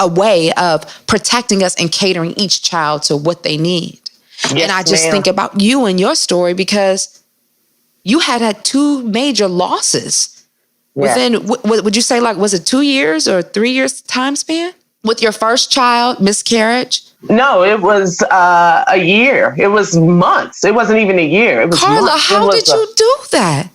a way of protecting us and catering each child to what they need. Yes, and I just think about you and your story because you had 2 major losses within, would you say like, was it 2 years or 3 years time span with your first child, miscarriage? No, it was a year. It was months. It wasn't even a year. It was Carla, months. how did you do that?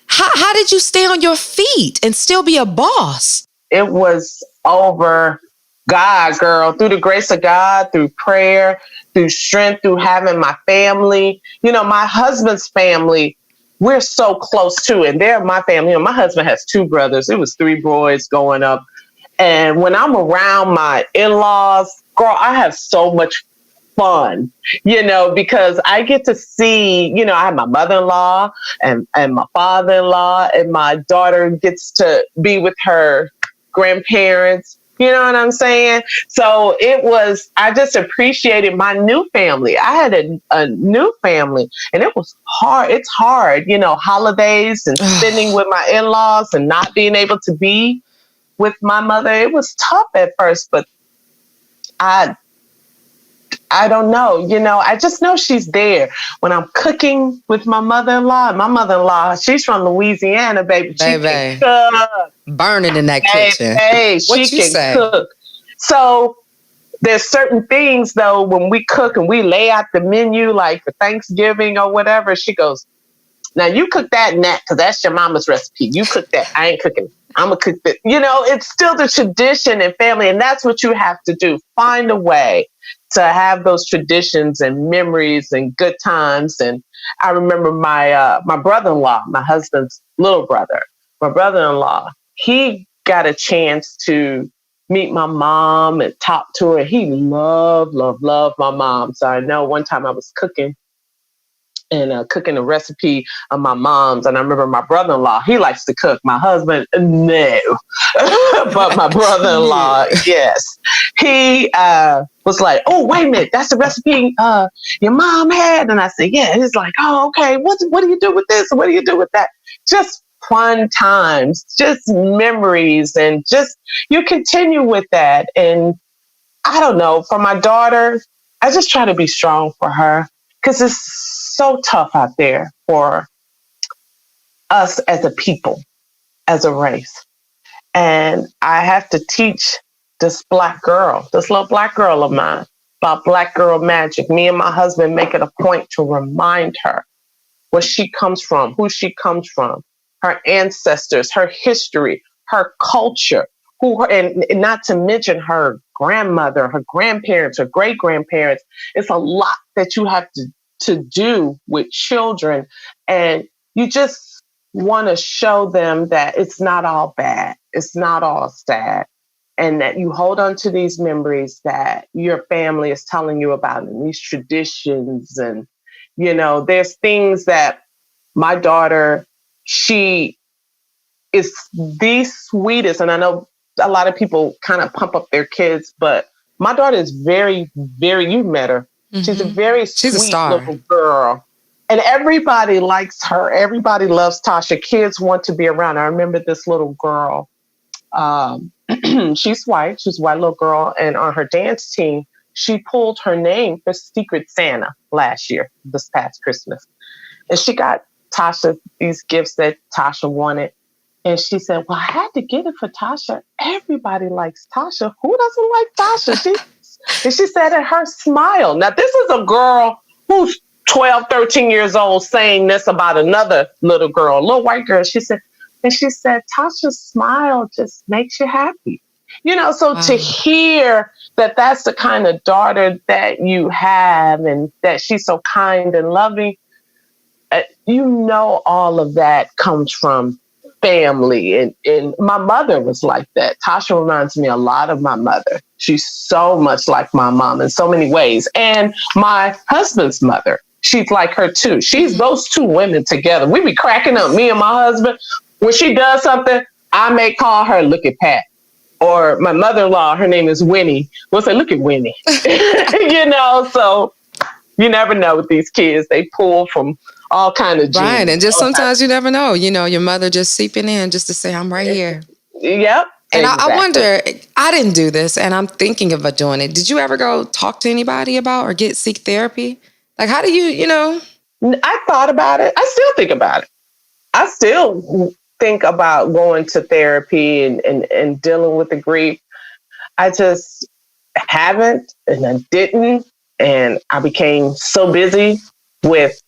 How did you stay on your feet and still be a boss? It was over God, girl, through the grace of God, through prayer, through strength, through having my family. My husband's family, we're so close too. And they're my family. My husband has 2 brothers. It was 3 boys going up. And when I'm around my in-laws, girl, I have so much fun, because I get to see, I have my mother-in-law and my father-in-law, and my daughter gets to be with her grandparents. You know what I'm saying? So I just appreciated my new family. I had a new family and it was hard. It's hard, holidays and spending with my in-laws and not being able to be with my mother. It was tough at first, but I don't know. I just know she's there when I'm cooking with my mother-in-law. And my mother-in-law, she's from Louisiana, baby. She can cook. Burning in that kitchen. She can cook. So there's certain things, though, when we cook and we lay out the menu, like for Thanksgiving or whatever, she goes, now you cook that and that because that's your mama's recipe. You cook that. I ain't cooking. I'm going to cook that. It's still the tradition and family. And that's what you have to do. Find a way to have those traditions and memories and good times. And I remember my brother-in-law, my husband's little brother, my brother-in-law, he got a chance to meet my mom and talk to her. He loved my mom. So I know one time I was cooking a recipe of my mom's. And I remember my brother-in-law, he likes to cook. My husband, no. But my brother-in-law, yes. He was like, oh, wait a minute. That's the recipe your mom had? And I said, yeah. He's like, oh, okay. What do you do with this? What do you do with that? Just fun times, just memories. And just, you continue with that. And I don't know, for my daughter, I just try to be strong for her because it's so tough out there for us as a people, as a race. And I have to teach this little black girl of mine about black girl magic. Me and my husband make it a point to remind her where she comes from, who she comes from, her ancestors, her history, her culture, and not to mention her grandmother, her grandparents, her great-grandparents. It's a lot that you have to do with children. And you just want to show them that it's not all bad. It's not all sad. And that you hold on to these memories that your family is telling you about and these traditions. And, there's things that My daughter, she is the sweetest. And I know a lot of people kind of pump up their kids, but my daughter is very, very, you met her. She's a very She's a sweet star. little girl. And everybody likes her. Everybody loves Tasha. Kids want to be around her. I remember this little girl. She's white. She's a white little girl. And on her dance team, she pulled her name for Secret Santa last year, this past Christmas. And she got Tasha these gifts that Tasha wanted. And she said, well, I had to get it for Tasha. Everybody likes Tasha. Who doesn't like Tasha? And she said that her smile. Now, this is a girl who's 12, 13 years old saying this about another little girl, a little white girl. She said, Tasha's smile just makes you happy. So to hear that that's the kind of daughter that you have and that she's so kind and loving, all of that comes from family. And my mother was like that. Tasha reminds me a lot of my mother. She's so much like my mom in so many ways. And my husband's mother, she's like her too. She's those two women together. We be cracking up, me and my husband. When she does something, I may call her, look at Pat. Or my mother-in-law, her name is Winnie. We'll say, look at Winnie. So you never know with these kids. They pull from all kind of genes. Right, and just sometimes you never know. Your mother just seeping in just to say, I'm right here. Yep. And exactly. I wonder, I didn't do this, and I'm thinking about doing it. Did you ever go talk to anybody about or seek therapy? Like, how do you? I thought about it. I still think about it. I still think about going to therapy and dealing with the grief. I just haven't, and I didn't. And I became so busy with,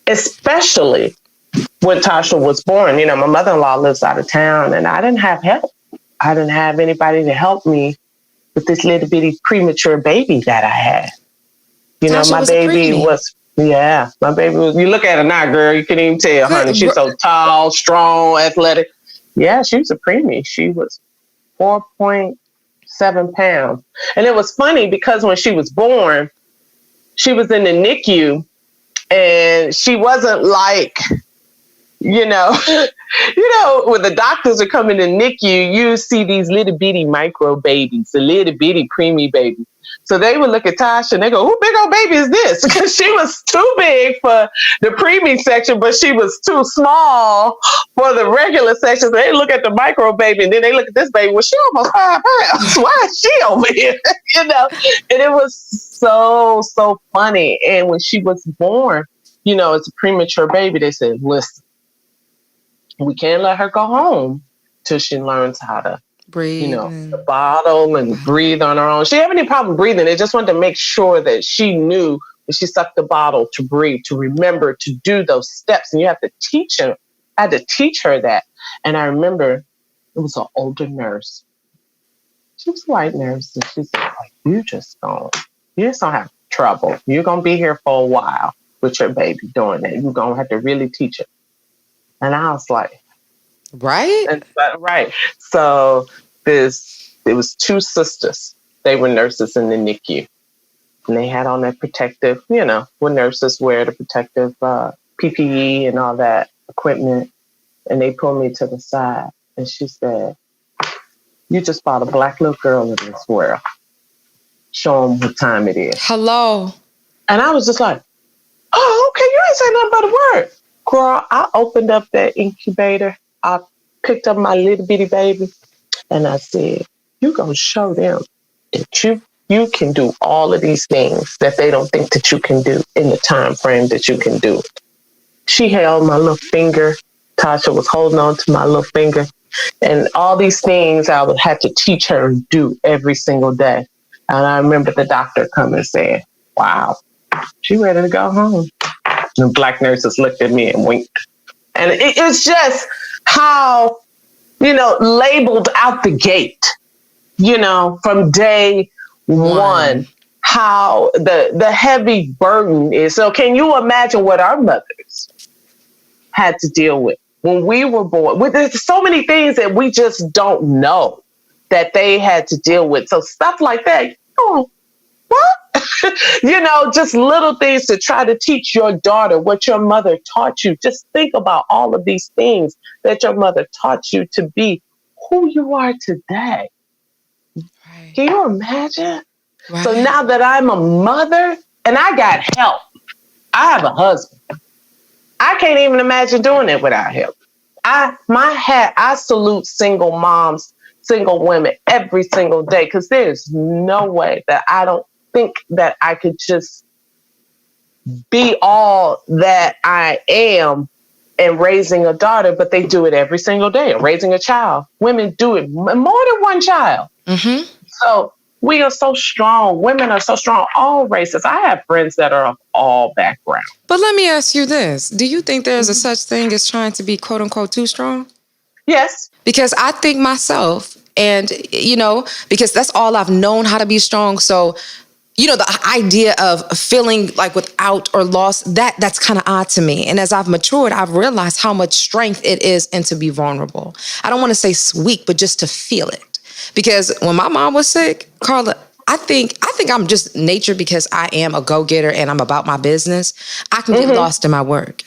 especially when Tasha was born. My mother-in-law lives out of town, and I didn't have help. I didn't have anybody to help me with this little bitty premature baby that I had. My baby was, my baby was, you look at her now, girl, you couldn't even tell, honey. She's so tall, strong, athletic. Yeah, she was a preemie. She was 4.7 pounds. And it was funny because when she was born, she was in the NICU, and she wasn't like, when the doctors are coming to NICU, you see these little bitty micro babies, the little bitty preemie babies. So they would look at Tasha and they go, who big old baby is this? Because she was too big for the preemie section, but she was too small for the regular section. So they look at the micro baby, and then they look at this baby. Well, she almost 5 pounds. Why is she over here? And it was so, so funny. And when she was born, it's a premature baby. They said, listen, we can't let her go home till she learns how to breathe, the bottle and breathe on her own. She didn't have any problem breathing. They just wanted to make sure that she knew when she sucked the bottle to breathe, to remember to do those steps. And you have to teach her. I had to teach her that. And I remember it was an older nurse. She was a white nurse. And she said, you just don't have trouble. You're going to be here for a while with your baby doing that. You're going to have to really teach her. And I was like, right. Right. So it was two sisters. They were nurses in the NICU. And they had on that protective, when nurses wear the protective PPE and all that equipment. And they pulled me to the side. And she said, you just brought a black little girl in this world. Show them what time it is. Hello. And I was just like, oh, okay, you ain't saying nothing but a word. Girl, I opened up that incubator. I picked up my little bitty baby. And I said, you going to show them that you can do all of these things that they don't think that you can do in the time frame that you can do it. She held my little finger. Tasha was holding on to my little finger. And all these things I would have to teach her and do every single day. And I remember the doctor coming and saying, wow, she ready to go home. And the black nurses looked at me and winked. And it's just how, labeled out the gate, from day one, how the heavy burden is. So can you imagine what our mothers had to deal with when we were born? There's so many things that we just don't know that they had to deal with. So stuff like that, what? Just little things to try to teach your daughter what your mother taught you. Just think about all of these things that your mother taught you to be who you are today. Right. Can you imagine? Right. So now that I'm a mother and I got help, I have a husband. I can't even imagine doing it without help. I salute single moms, single women every single day, because there's no way that I don't think that I could just be all that I am in raising a daughter, but they do it every single day, raising a child. Women do it more than one child. Mm-hmm. So we are so strong. Women are so strong, all races. I have friends that are of all backgrounds. But let me ask you this. Do you think there's a such thing as trying to be quote unquote too strong? Yes. Because I think myself, and, because that's all I've known how to be strong. So, the idea of feeling like without or lost, that's kind of odd to me. And as I've matured, I've realized how much strength it is and to be vulnerable. I don't want to say weak, but just to feel it. Because when my mom was sick, Carla, I think I'm just nature because I am a go-getter and I'm about my business. I can get lost in my work.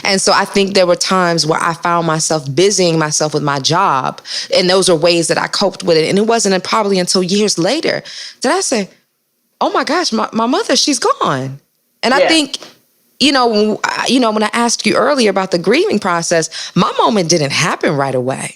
And so I think there were times where I found myself busying myself with my job. And those are ways that I coped with it. And it wasn't probably until years later that I say, oh my gosh, my mother, she's gone. And I think, when I asked you earlier about the grieving process, my moment didn't happen right away.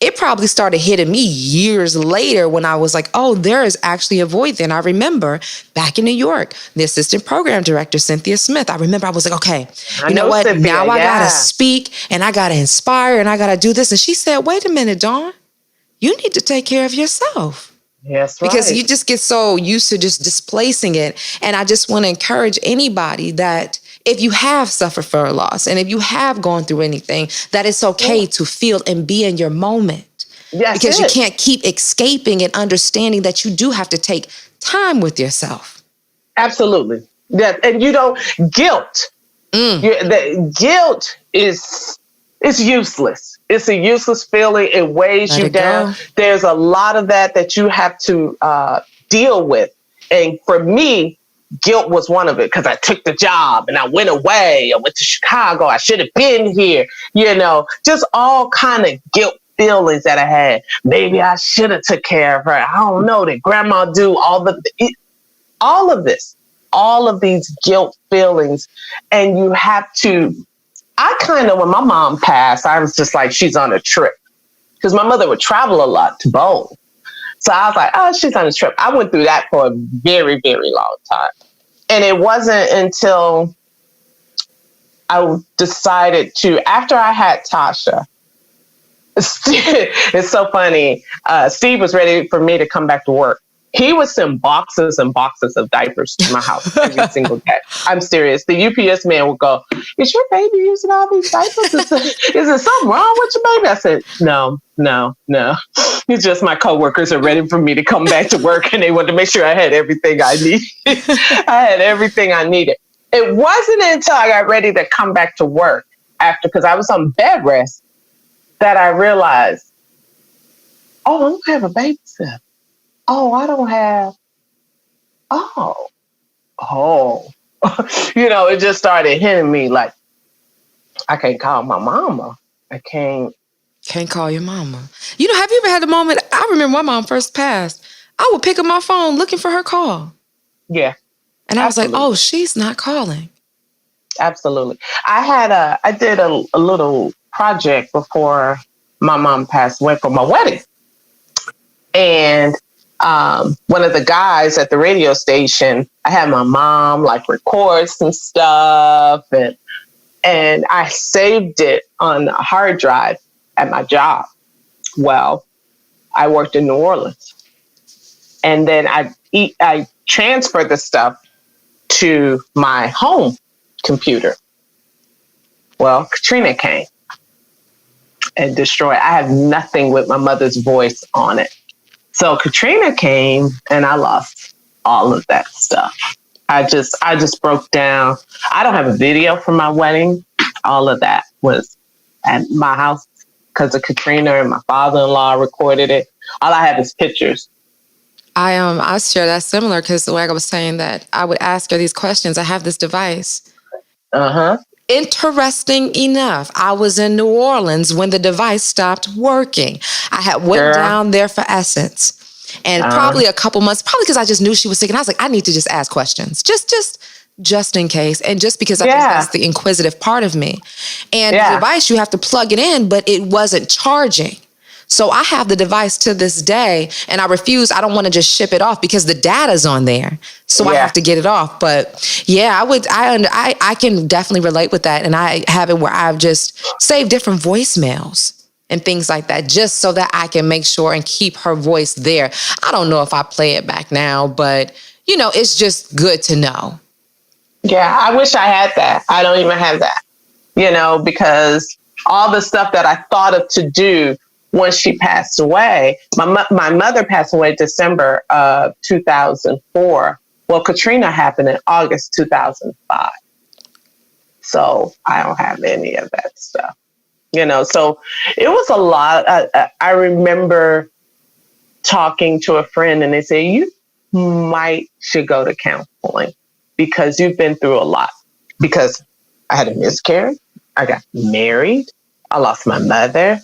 It probably started hitting me years later when I was like, oh, there is actually a void there. And I remember back in New York, the assistant program director, Cynthia Smith, I remember I was like, okay, you know what? Cynthia, now I got to speak and I got to inspire and I got to do this. And she said, wait a minute, Dawn, you need to take care of yourself. Yes, right. Because you just get so used to just displacing it. And I just want to encourage anybody that if you have suffered for a loss and if you have gone through anything, that it's okay to feel and be in your moment. Yes, because you can't keep escaping and understanding that you do have to take time with yourself. Absolutely. Yeah, and guilt. Guilt is useless. It's a useless feeling. It weighs you down. There's a lot of that you have to deal with. And for me, guilt was one of it because I took the job and I went away. I went to Chicago. I should have been here. Just all kind of guilt feelings that I had. Maybe I should have took care of her. I don't know. Did grandma do all of this, all of these guilt feelings. And you have to, when my mom passed, I was just like, she's on a trip because my mother would travel a lot to Boone. So I was like, oh, she's on a trip. I went through that for a very, very long time. And it wasn't until I decided after I had Tasha, it's so funny. Steve was ready for me to come back to work. He would send boxes and boxes of diapers to my house every single day. I'm serious. The UPS man would go, is your baby using all these diapers? Is there something wrong with your baby? I said, no. It's just my coworkers are ready for me to come back to work and they wanted to make sure I had everything I needed. I had everything I needed. It wasn't until I got ready to come back to work because I was on bed rest, that I realized, I don't have a babysitter. I don't have, it just started hitting me like, I can't call my mama. I can't call your mama. Have you ever had a moment? I remember when my mom first passed, I would pick up my phone looking for her call. Yeah. And I was like, oh, she's not calling. Absolutely. I did a little project before my mom passed away for my wedding. And one of the guys at the radio station, I had my mom record some stuff and I saved it on a hard drive at my job. Well, I worked in New Orleans. And then I transferred the stuff to my home computer. Well, Katrina came and destroyed. I have nothing with my mother's voice on it. So Katrina came and I lost all of that stuff. I just broke down. I don't have a video from my wedding. All of that was at my house because of Katrina, and my father-in-law recorded it. All I have is pictures. I share that similar because like I was saying that I would ask her these questions. I have this device. Interesting enough, I was in New Orleans when the device stopped working. I had went down there for Essence, and probably a couple months, probably because I just knew she was sick, and I was like, I need to just ask questions, just in case, and just because I think that's the inquisitive part of me. And the device, you have to plug it in, but it wasn't charging. So I have the device to this day, and I refuse. I don't want to just ship it off because the data's on there. So I have to get it off. But yeah, I can definitely relate with that. And I have it where I've just saved different voicemails and things like that, just so that I can make sure and keep her voice there. I don't know if I play it back now, but it's just good to know. Yeah, I wish I had that. I don't even have that, because all the stuff that I thought of to do once she passed away, my mother passed away December of 2004. Well, Katrina happened in August 2005. So I don't have any of that stuff, so it was a lot. I remember talking to a friend and they say, you should go to counseling because you've been through a lot. Because I had a miscarriage, I got married, I lost my mother.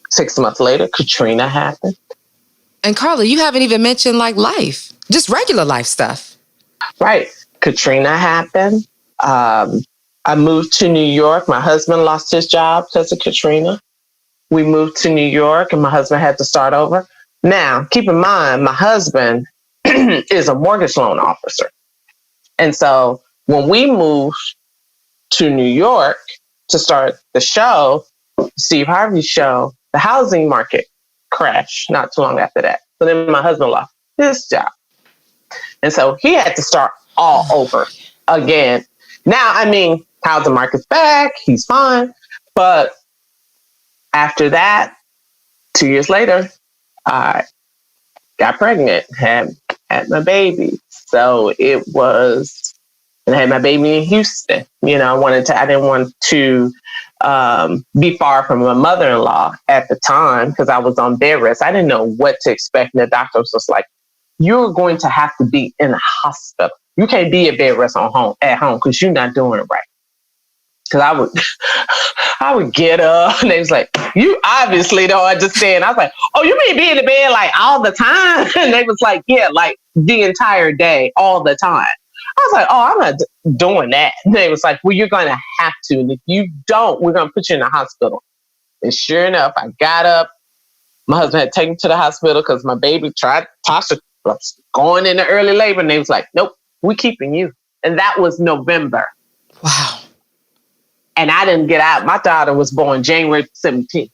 6 months later, Katrina happened. And Carla, you haven't even mentioned like life, just regular life stuff. Right. Katrina happened. I moved to New York. My husband lost his job because of Katrina. We moved to New York and my husband had to start over. Now, keep in mind, my husband is a mortgage loan officer. And so when we moved to New York to start the show, Steve Harvey show, the housing market crashed not too long after that. So then my husband lost his job. And so he had to start all over again. Now, housing market's back. He's fine. But after that, 2 years later, I got pregnant, had my baby. So it was, and I had my baby in Houston. I didn't want to be far from my mother-in-law at the time because I was on bed rest. I didn't know what to expect. And the doctor was just like, you're going to have to be in a hospital. You can't be at bed rest at home because you're not doing it right. Because I would get up and they was like, you obviously don't understand. I was like, oh, you mean be in the bed like all the time? And they was like, yeah, like the entire day, all the time. I was like, oh, I'm not doing that. And they was like, well, you're going to have to. And if you don't, we're going to put you in the hospital. And sure enough, I got up. My husband had taken me to the hospital because my baby Tasha was going into early labor. And they was like, nope, we're keeping you. And that was November. Wow. And I didn't get out. My daughter was born January 17th.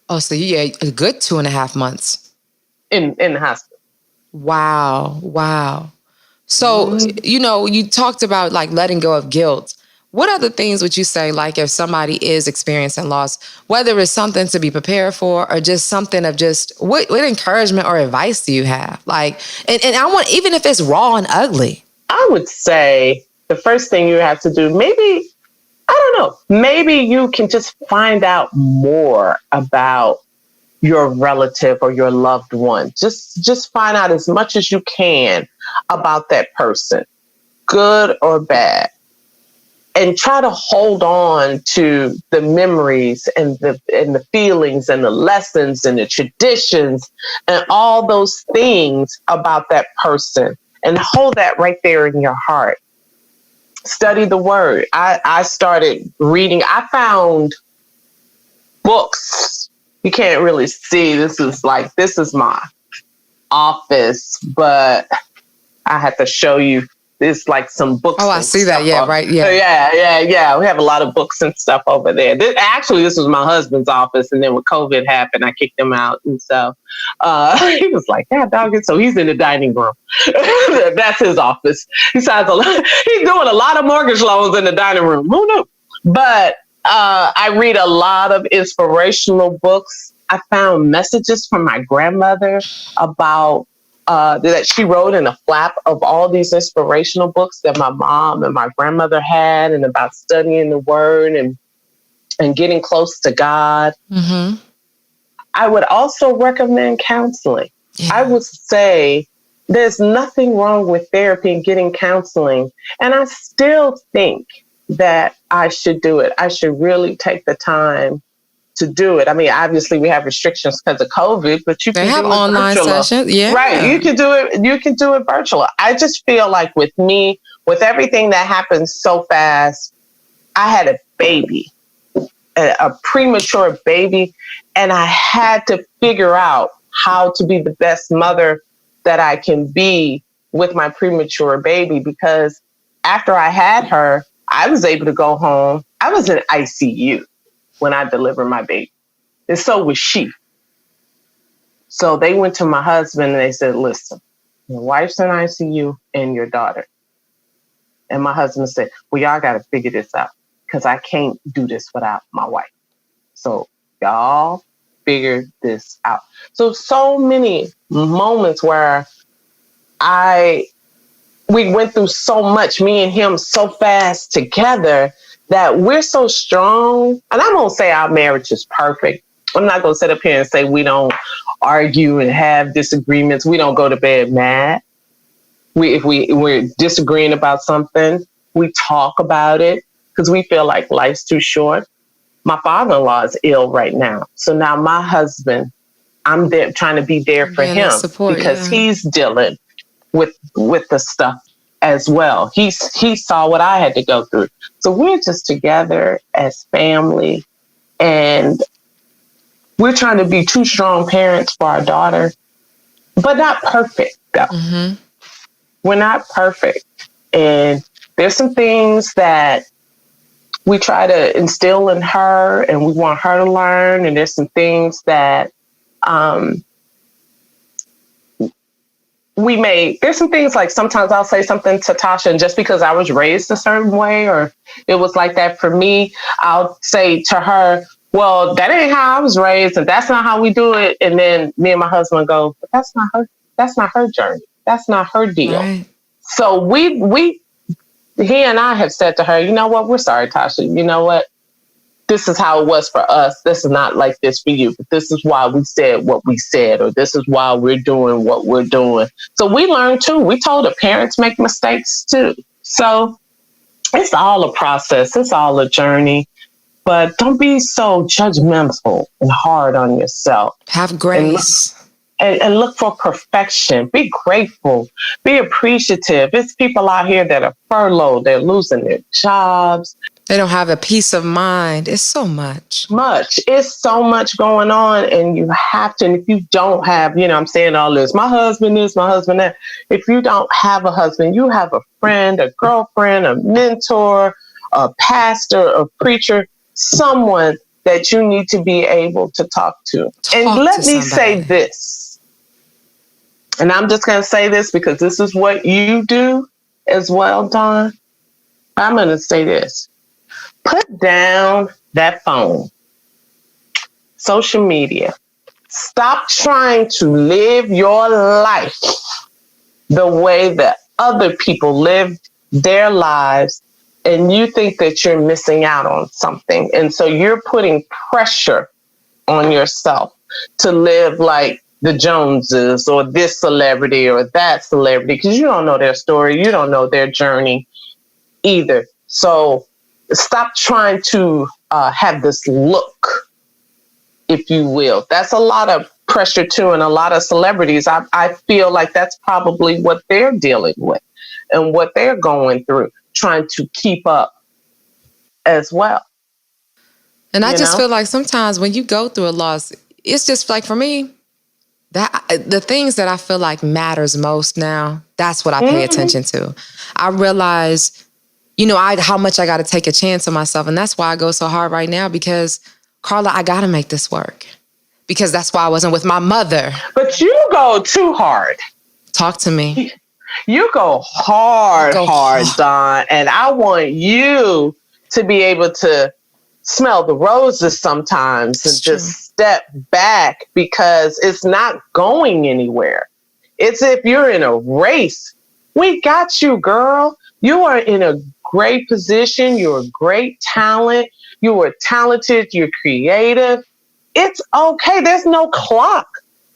Oh, so a good 2.5 months. In the hospital. Wow. So, you talked about like letting go of guilt. What other things would you say, like if somebody is experiencing loss, whether it's something to be prepared for or just something of just what encouragement or advice do you have? Like, and I want, even if it's raw and ugly. I would say the first thing you have to do, maybe you can just find out more about your relative or your loved one. Just find out as much as you can about that person, good or bad, and try to hold on to the memories and the feelings and the lessons and the traditions and all those things about that person, and hold that right there in your heart. Study the word. I started reading. I found books. You can't really see. This is my office, but I have to show you. There's like some books. Oh, I see that. Yeah, right. Yeah. Yeah. We have a lot of books and stuff over there. This was my husband's office. And then when COVID happened, I kicked him out. And so he was like, yeah, dog. So he's in the dining room. That's his office. He's doing a lot of mortgage loans in the dining room. Who knew? But I read a lot of inspirational books. I found messages from my grandmother about that she wrote in a flap of all these inspirational books that my mom and my grandmother had, and about studying the word and getting close to God. Mm-hmm. I would also recommend counseling. I would say there's nothing wrong with therapy and getting counseling. And I still think that I should do it. I should really take the time to do it. I mean, obviously we have restrictions because of COVID, but you can have do it online virtual. sessions. Yeah. Right. You can do it. You can do it virtual. I just feel like with me, with everything that happened so fast, I had a baby, a premature baby, and I had to figure out how to be the best mother that I can be with my premature baby, because after I had her, I was able to go home. I was in ICU when I delivered my baby. And so was she. So they went to my husband and they said, listen, your wife's in ICU and your daughter. And my husband said, well, y'all got to figure this out because I can't do this without my wife. So y'all figure this out. So many moments where we went through so much, me and him, so fast together that we're so strong. And I won't say our marriage is perfect. I'm not going to sit up here and say we don't argue and have disagreements. We don't go to bed mad. If we're disagreeing about something, we talk about it because we feel like life's too short. My father-in-law is ill right now. So now my husband, I'm there trying to be there for him because he's dealing with the stuff as well. He saw what I had to go through. So we're just together as family, and we're trying to be two strong parents for our daughter, but not perfect though. Mm-hmm. We're not perfect. And there's some things that we try to instill in her and we want her to learn. And there's some things that there's some things like sometimes I'll say something to Tasha, and just because I was raised a certain way or it was like that for me, I'll say to her, well, that ain't how I was raised and that's not how we do it. And then me and my husband go, but that's not her journey. That's not her deal. Right. So he and I have said to her, you know what? We're sorry, Tasha. You know what? This is how it was for us. This is not like this for you. But this is why we said what we said, or this is why we're doing what we're doing. So we learned too. We told the parents make mistakes too. So it's all a process. It's all a journey. But don't be so judgmental and hard on yourself. Have grace. And look for perfection. Be grateful. Be appreciative. It's people out here that are furloughed. They're losing their jobs. They don't have a peace of mind. It's so much. It's so much going on. And you have to. And if you don't have, I'm saying all this, my husband this, my husband that. If you don't have a husband, you have a friend, a girlfriend, a mentor, a pastor, a preacher, someone that you need to be able to talk to. And let me say this. And I'm just going to say this because this is what you do as well, Dawn. I'm going to say this. Put down that phone. Social media. Stop trying to live your life the way that other people live their lives, and you think that you're missing out on something. And so you're putting pressure on yourself to live like the Joneses or this celebrity or that celebrity, because you don't know their story. You don't know their journey either. So stop trying to have this look, if you will. That's a lot of pressure too. And a lot of celebrities, I feel like that's probably what they're dealing with and what they're going through, trying to keep up as well. And I just feel like sometimes when you go through a loss, it's just like for me, that the things that I feel like matters most now, that's what I pay attention to. I realize, how much I got to take a chance on myself. And that's why I go so hard right now because, Carla, I got to make this work. Because that's why I wasn't with my mother. But you go too hard. Talk to me. You go hard, Dawn. And I want you to be able to smell the roses sometimes and just step back because it's not going anywhere. It's if you're in a race. We got you, girl. You are in a great position. You're a great talent. You are talented. You're creative. It's okay. There's no clock.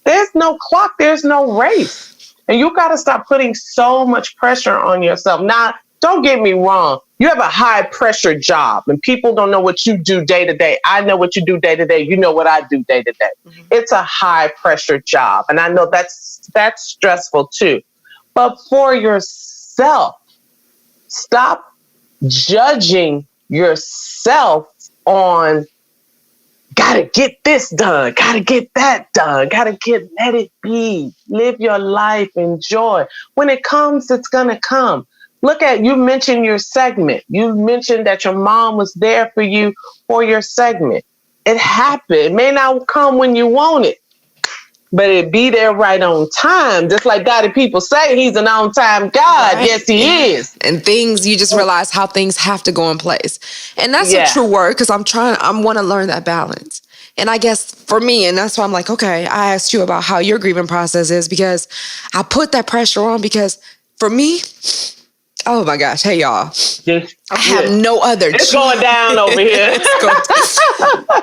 There's no clock. There's no race. And you got to stop putting so much pressure on yourself. Now, don't get me wrong. You have a high pressure job and people don't know what you do day to day. I know what you do day to day. You know what I do day to day. Mm-hmm. It's a high pressure job. And I know that's stressful too. But for yourself, stop judging yourself on gotta get this done, gotta get that done, let it be. Live your life, enjoy. When it comes, it's gonna come. Look at, you mentioned your segment. You mentioned that your mom was there for you for your segment. It happened. It may not come when you want it, but it be there right on time. Just like God and people say, he's an on-time God. Right. Yes, he is. And things, you just realize how things have to go in place. And that's a true word, because I want to learn that balance. And I guess for me, and that's why I'm like, okay, I asked you about how your grieving process is, because I put that pressure on, because for me, oh my gosh, hey y'all, I have no other choice. It's going down over here.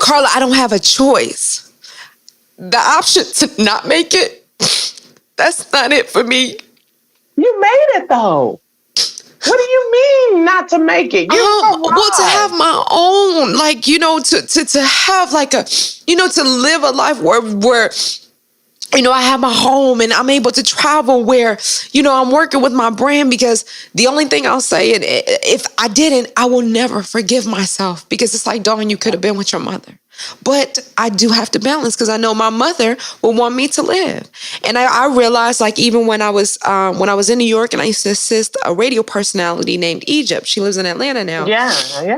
Carla, I don't have a choice. The option to not make it, that's not it for me. You made it though. What do you mean not to make it? Well, to have my own, like, you know, to have like a, you know, to live a life where you know, I have my home and I'm able to travel, where, you know, I'm working with my brand. Because the only thing I'll say, and if I didn't, I will never forgive myself, because it's like, Dawn, you could have been with your mother. But I do have to balance, because I know my mother will want me to live. And I realized, like, even when I was in New York, and I used to assist a radio personality named 𝘲𝘲. She lives in Atlanta now. Yeah.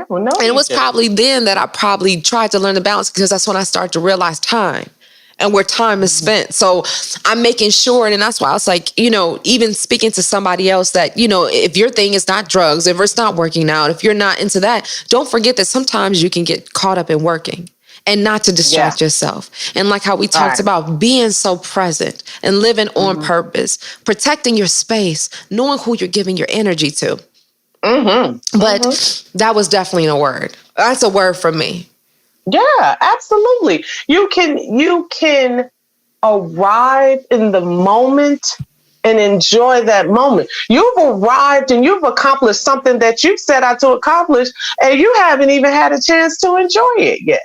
Well, no. And it was probably then that I probably tried to learn the balance, because that's when I started to realize time and where time is spent. So I'm making sure, and that's why I was like, you know, even speaking to somebody else, that, you know, if your thing is not drugs, if it's not working out, if you're not into that, don't forget that sometimes you can get caught up in working and not to distract yourself. And like how we talked about being so present and living on purpose, protecting your space, knowing who you're giving your energy to. But that was definitely a word. That's a word from me. Yeah, absolutely. You can arrive in the moment and enjoy that moment. You've arrived and you've accomplished something that you set out to accomplish, and you haven't even had a chance to enjoy it yet.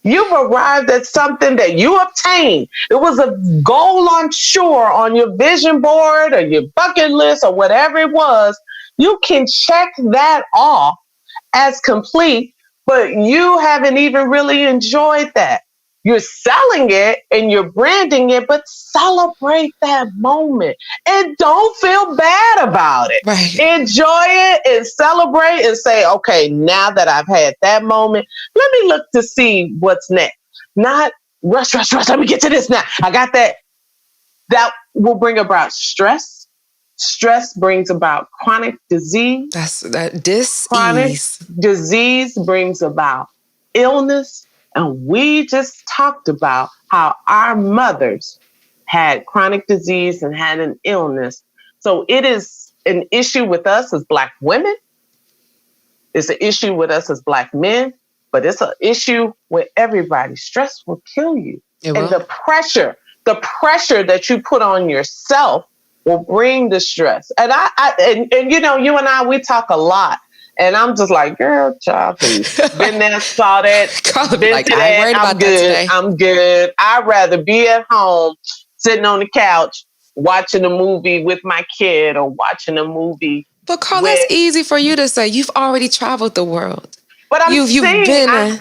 You've arrived at something that you obtained. It was a goal, I'm sure, on your vision board or your bucket list or whatever it was. You can check that off as complete, but you haven't even really enjoyed that. You're selling it and you're branding it, but celebrate that moment and don't feel bad about it. Right. Enjoy it and celebrate and say, okay, now that I've had that moment, let me look to see what's next. Not rush. Let me get to this now. I got that. That will bring about stress. Stress brings about chronic disease. Chronic disease brings about illness. And we just talked about how our mothers had chronic disease and had an illness. So it is an issue with us as Black women. It's an issue with us as Black men, but it's an issue with everybody. Stress will kill you. And the pressure that you put on yourself will bring the stress. And and you know, you and I, we talk a lot. And I'm just like, girl, child, please. Been there, saw that. Been like, to that. I ain't worried about that today. I'm good. I'd rather be at home, sitting on the couch, watching a movie with my kid or watching a movie. But Carl, that's easy for you to say. You've already traveled the world. But I'm saying,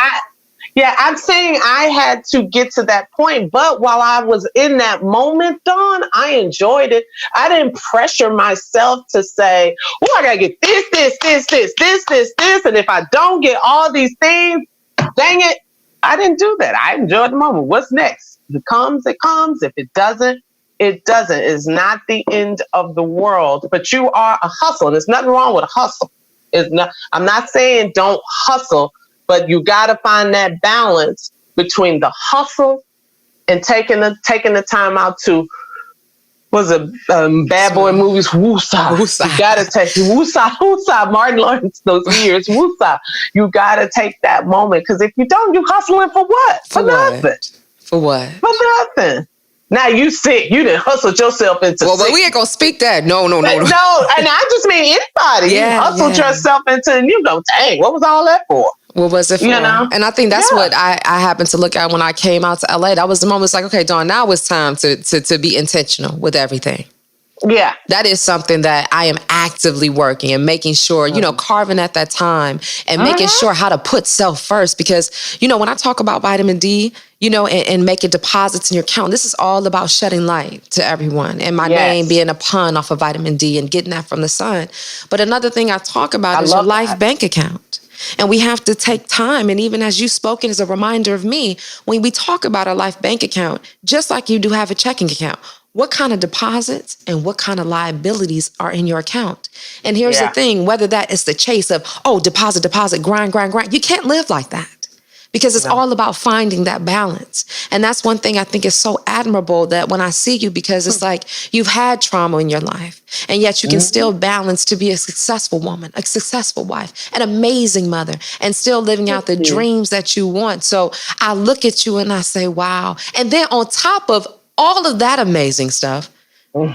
I'm saying I had to get to that point. But while I was in that moment, Dawn, I enjoyed it. I didn't pressure myself to say, oh, I got to get this. And if I don't get all these things, dang it. I didn't do that. I enjoyed the moment. What's next? If it comes, it comes. If it doesn't, it doesn't. It's not the end of the world. But you are a hustle. And there's nothing wrong with a hustle. I'm not saying don't hustle. But you got to find that balance between the hustle and taking the time out to, bad boy movies, woosah. You got to take woosah. Martin Lawrence, those years, woosah. You got to take that moment, because if you don't, you hustling for what? For nothing. For what? For nothing. Now you sick. You done hustled yourself into Well, sick. we ain't gonna speak that. No. No, and I just mean anybody. You hustled yourself into, and you go, dang, what was all that for? What was it for? You know? And I think that's what I happened to look at when I came out to LA. That was the moment. It's like, okay, Dawn, now it's time to be intentional with everything. Yeah. That is something that I am actively working and making sure, carving at that time and making sure how to put self first. Because, when I talk about vitamin D, and making deposits in your account, this is all about shedding light to everyone. And my name being a pun off of vitamin D and getting that from the sun. But another thing I talk about is your life bank account. And we have to take time. And even as you've spoken as a reminder of me, when we talk about our life bank account, just like you do have a checking account, what kind of deposits and what kind of liabilities are in your account? And here's the thing, whether that is the chase of, deposit, grind. You can't live like that. Because it's all about finding that balance. And that's one thing I think is so admirable that when I see you, because it's like you've had trauma in your life, and yet you can still balance to be a successful woman, a successful wife, an amazing mother, and still living out the dreams that you want. So I look at you and I say, wow. And then on top of all of that amazing stuff,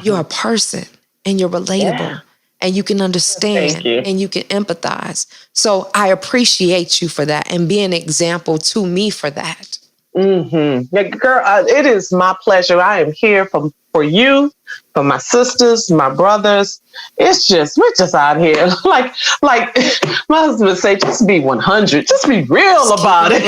you're a person and you're relatable. Yeah. And you can understand and you can empathize. So I appreciate you for that and be an example to me for that. Yeah, girl, it is my pleasure. I am here for you, for my sisters, my brothers. It's just, we're just out here. like my husband would say, just be 100. Just be real about it.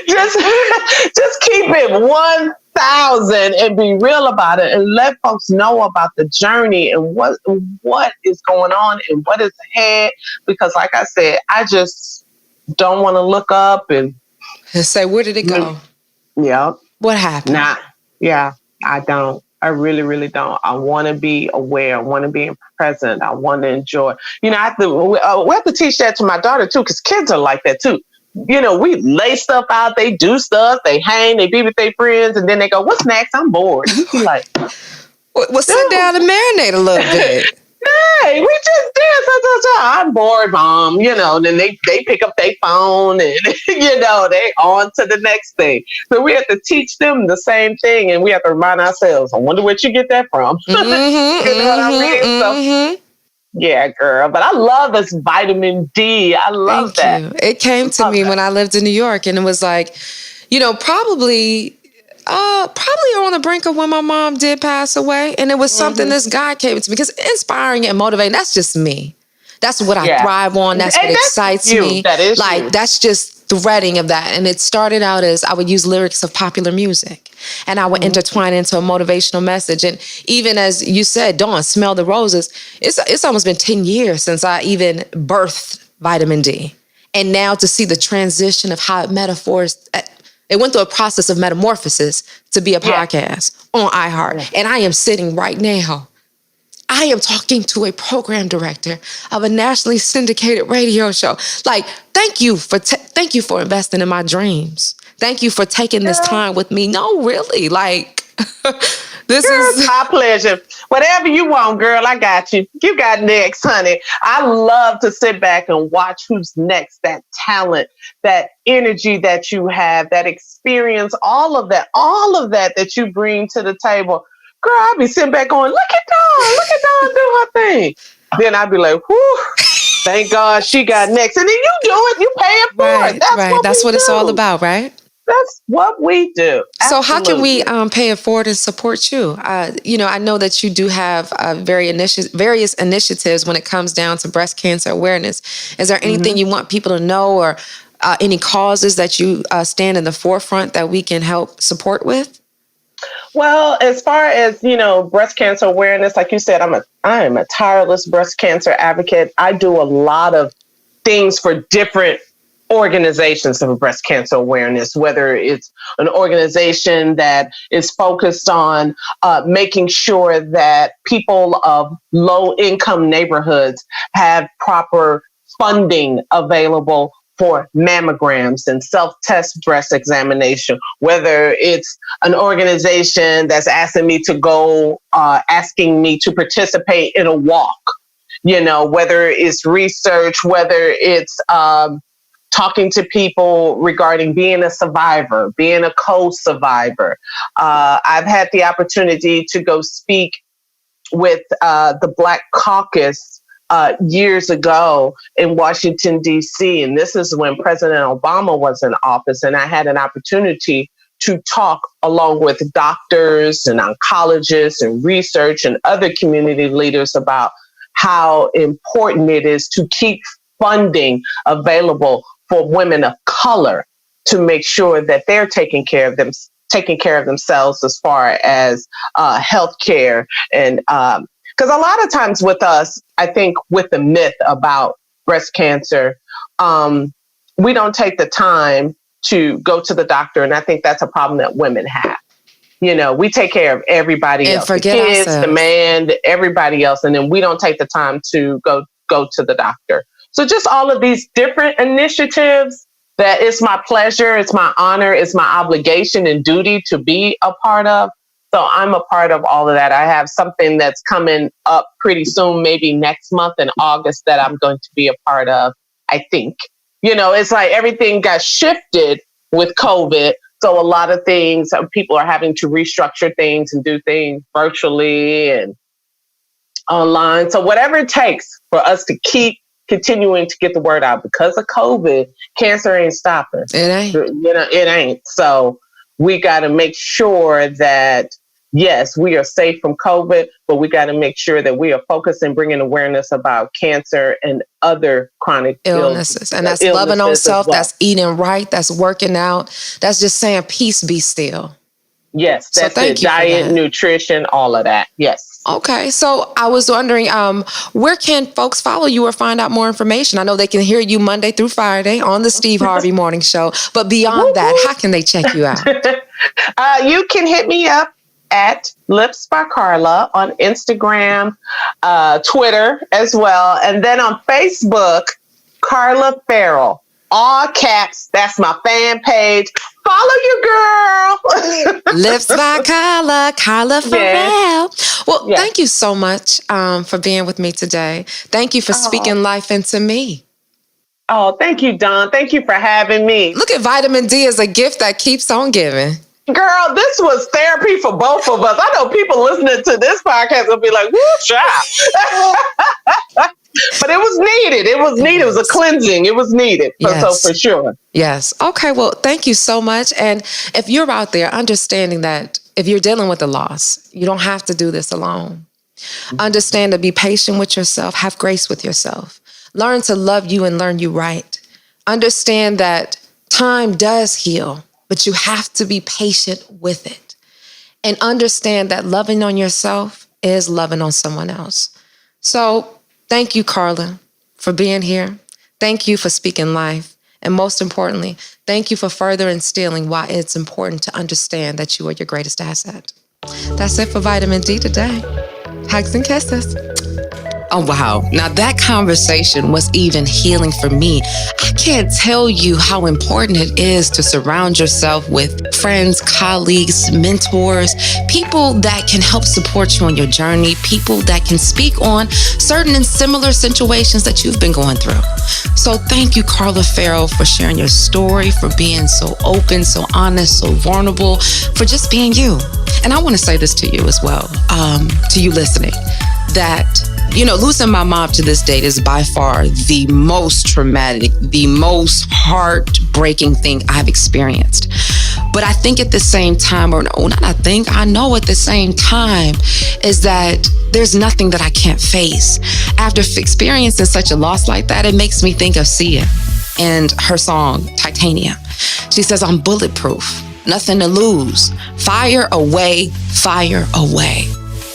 just keep it 1,000 and be real about it and let folks know about the journey and what is going on and what is ahead. Because like I said, I just don't want to look up and say, where did it go? Yeah. What happened? I don't. I really, really don't. I want to be aware. I want to be present. I want to enjoy. We have to teach that to my daughter too, because kids are like that too. We lay stuff out. They do stuff. They hang. They be with their friends, and then they go, "What's next? I'm bored." You like, well, sit down and marinate a little bit. Hey, we just did. I'm bored, Mom. Then they pick up their phone and they on to the next thing. So we have to teach them the same thing, and we have to remind ourselves. I wonder where you get that from. You know what I mean? So, yeah, girl. But I love this vitamin D. I love that. You. It came to me when I lived in New York, and it was like, probably on the brink of when my mom did pass away. And it was something this guy came to me, because inspiring and motivating, that's just me. That's what I thrive on. That's what excites me. That is that's just threading of that. And it started out as I would use lyrics of popular music and I would intertwine into a motivational message. And even as you said, Dawn, smell the roses. It's almost been 10 years since I even birthed vitamin D. And now to see the transition of how it went through a process of metamorphosis to be a podcast on iHeart. Yeah. And I am sitting right now. I am talking to a program director of a nationally syndicated radio show. Like, thank you for investing in my dreams. Thank you for taking this time with me. No, really, like, this is my pleasure. Whatever you want, girl, I got you. You got next, honey. I love to sit back and watch who's next, that talent, that energy that you have, that experience, all of that you bring to the table. Girl, I'll be sitting back going, look at Dawn do her thing. Then I'll be like, whew, thank God she got next. And then you do it, you pay it for it. That's what it's all about, right? That's what we do. So how can we pay it forward and support you? I know that you do have various initiatives when it comes down to breast cancer awareness. Is there anything you want people to know, or any causes that you stand in the forefront that we can help support with? Well, as far as, breast cancer awareness, like you said, I am a tireless breast cancer advocate. I do a lot of things for different organizations of breast cancer awareness, whether it's an organization that is focused on making sure that people of low income neighborhoods have proper funding available for mammograms and self-test breast examination, whether it's an organization that's asking me to participate in a walk, whether it's research, whether it's talking to people regarding being a survivor, being a co-survivor. I've had the opportunity to go speak with the Black Caucus years ago in Washington, D.C. And this is when President Obama was in office. And I had an opportunity to talk along with doctors and oncologists and research and other community leaders about how important it is to keep funding available for women of color to make sure that they're taking care of themselves as far as healthcare. And because a lot of times with us, I think with the myth about breast cancer, we don't take the time to go to the doctor. And I think that's a problem that women have. You know, we take care of everybody else, the kids, the man, everybody else. And then we don't take the time to go to the doctor. So just all of these different initiatives that it's my pleasure, it's my honor, it's my obligation and duty to be a part of. So I'm a part of all of that. I have something that's coming up pretty soon, maybe next month in August, that I'm going to be a part of, I think. You know, it's like everything got shifted with COVID. So a lot of things, people are having to restructure things and do things virtually and online. So whatever it takes for us to keep continuing to get the word out, because of COVID, cancer ain't stopping. It ain't. You know, it ain't. So we got to make sure that, yes, we are safe from COVID, but we got to make sure that we are focused and bringing awareness about cancer and other chronic illnesses. And that's loving on self, that's eating right, that's working out, that's just saying, peace, be still. Yes, that's so it. Diet, nutrition, all of that. Yes. Okay. So I was wondering, where can folks follow you or find out more information? I know they can hear you Monday through Friday on the Steve Harvey Morning Show. But beyond that, how can they check you out? You can hit me up at Lips by Carla on Instagram, Twitter as well. And then on Facebook, Carla Ferrell. All caps. That's my fan page. Follow your girl. Lips by Carla Ferrell. Well, thank you so much for being with me today. Thank you for speaking life into me. Oh, thank you, Dawn. Thank you for having me. Look at vitamin D as a gift that keeps on giving. Girl, this was therapy for both of us. I know people listening to this podcast will be like, woo, child. But it was needed. It was needed. It was a cleansing. It was needed. So for sure. Yes. Okay. Well, thank you so much. And if you're out there understanding that if you're dealing with a loss, you don't have to do this alone. Understand to be patient with yourself. Have grace with yourself. Learn to love you and learn you right. Understand that time does heal, but you have to be patient with it. And understand that loving on yourself is loving on someone else. So thank you, Carla, for being here. Thank you for speaking life. And most importantly, thank you for further instilling why it's important to understand that you are your greatest asset. That's it for Vitamin D today. Hugs and kisses. Oh, wow. Now that conversation was even healing for me. I can't tell you how important it is to surround yourself with friends, colleagues, mentors, people that can help support you on your journey, people that can speak on certain and similar situations that you've been going through. So thank you, Carla Ferrell, for sharing your story, for being so open, so honest, so vulnerable, for just being you. And I want to say this to you as well, to you listening, that losing my mom to this date is by far the most traumatic, the most heartbreaking thing I've experienced. But I think at the same time, I know at the same time, is that there's nothing that I can't face. After experiencing such a loss like that, it makes me think of Sia and her song, Titanium. She says, I'm bulletproof, nothing to lose. Fire away, fire away.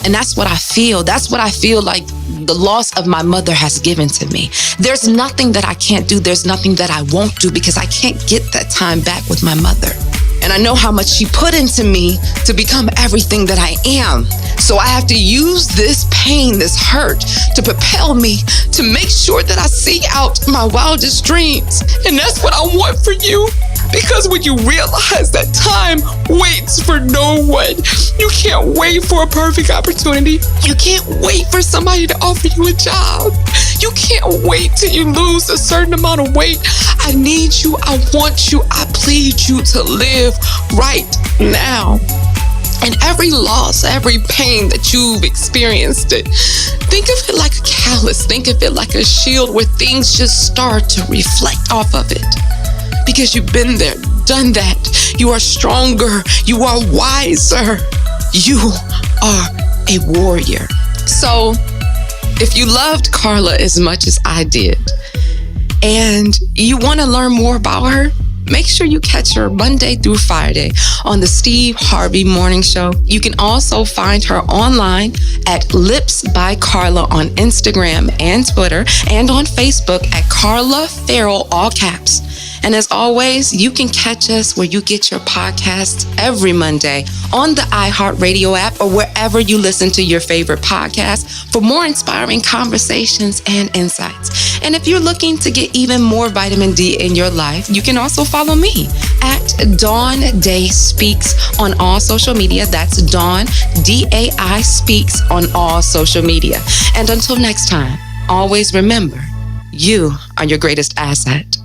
And that's what I feel. That's what I feel like the loss of my mother has given to me. There's nothing that I can't do. There's nothing that I won't do because I can't get that time back with my mother. And I know how much she put into me to become everything that I am. So I have to use this pain, this hurt, to propel me to make sure that I seek out my wildest dreams. And that's what I want for you. Because when you realize that time waits for no one, you can't wait for a perfect opportunity. You can't wait for somebody to offer you a job. You can't wait till you lose a certain amount of weight. I need you. I want you. I plead you to live right now. And every loss, every pain that you've experienced, think of it like a callus. Think of it like a shield where things just start to reflect off of it. Because you've been there, done that. You are stronger. You are wiser. You are a warrior. So if you loved Carla as much as I did, and you want to learn more about her, make sure you catch her Monday through Friday on the Steve Harvey Morning Show. You can also find her online at Lips by Carla on Instagram and Twitter, and on Facebook at Carla Ferrell, all caps. And as always, you can catch us where you get your podcasts every Monday on the iHeartRadio app or wherever you listen to your favorite podcasts for more inspiring conversations and insights. And if you're looking to get even more vitamin D in your life, you can also follow me at Dawn Dai Speaks on all social media. That's Dawn, DAI Speaks on all social media. And until next time, always remember, you are your greatest asset.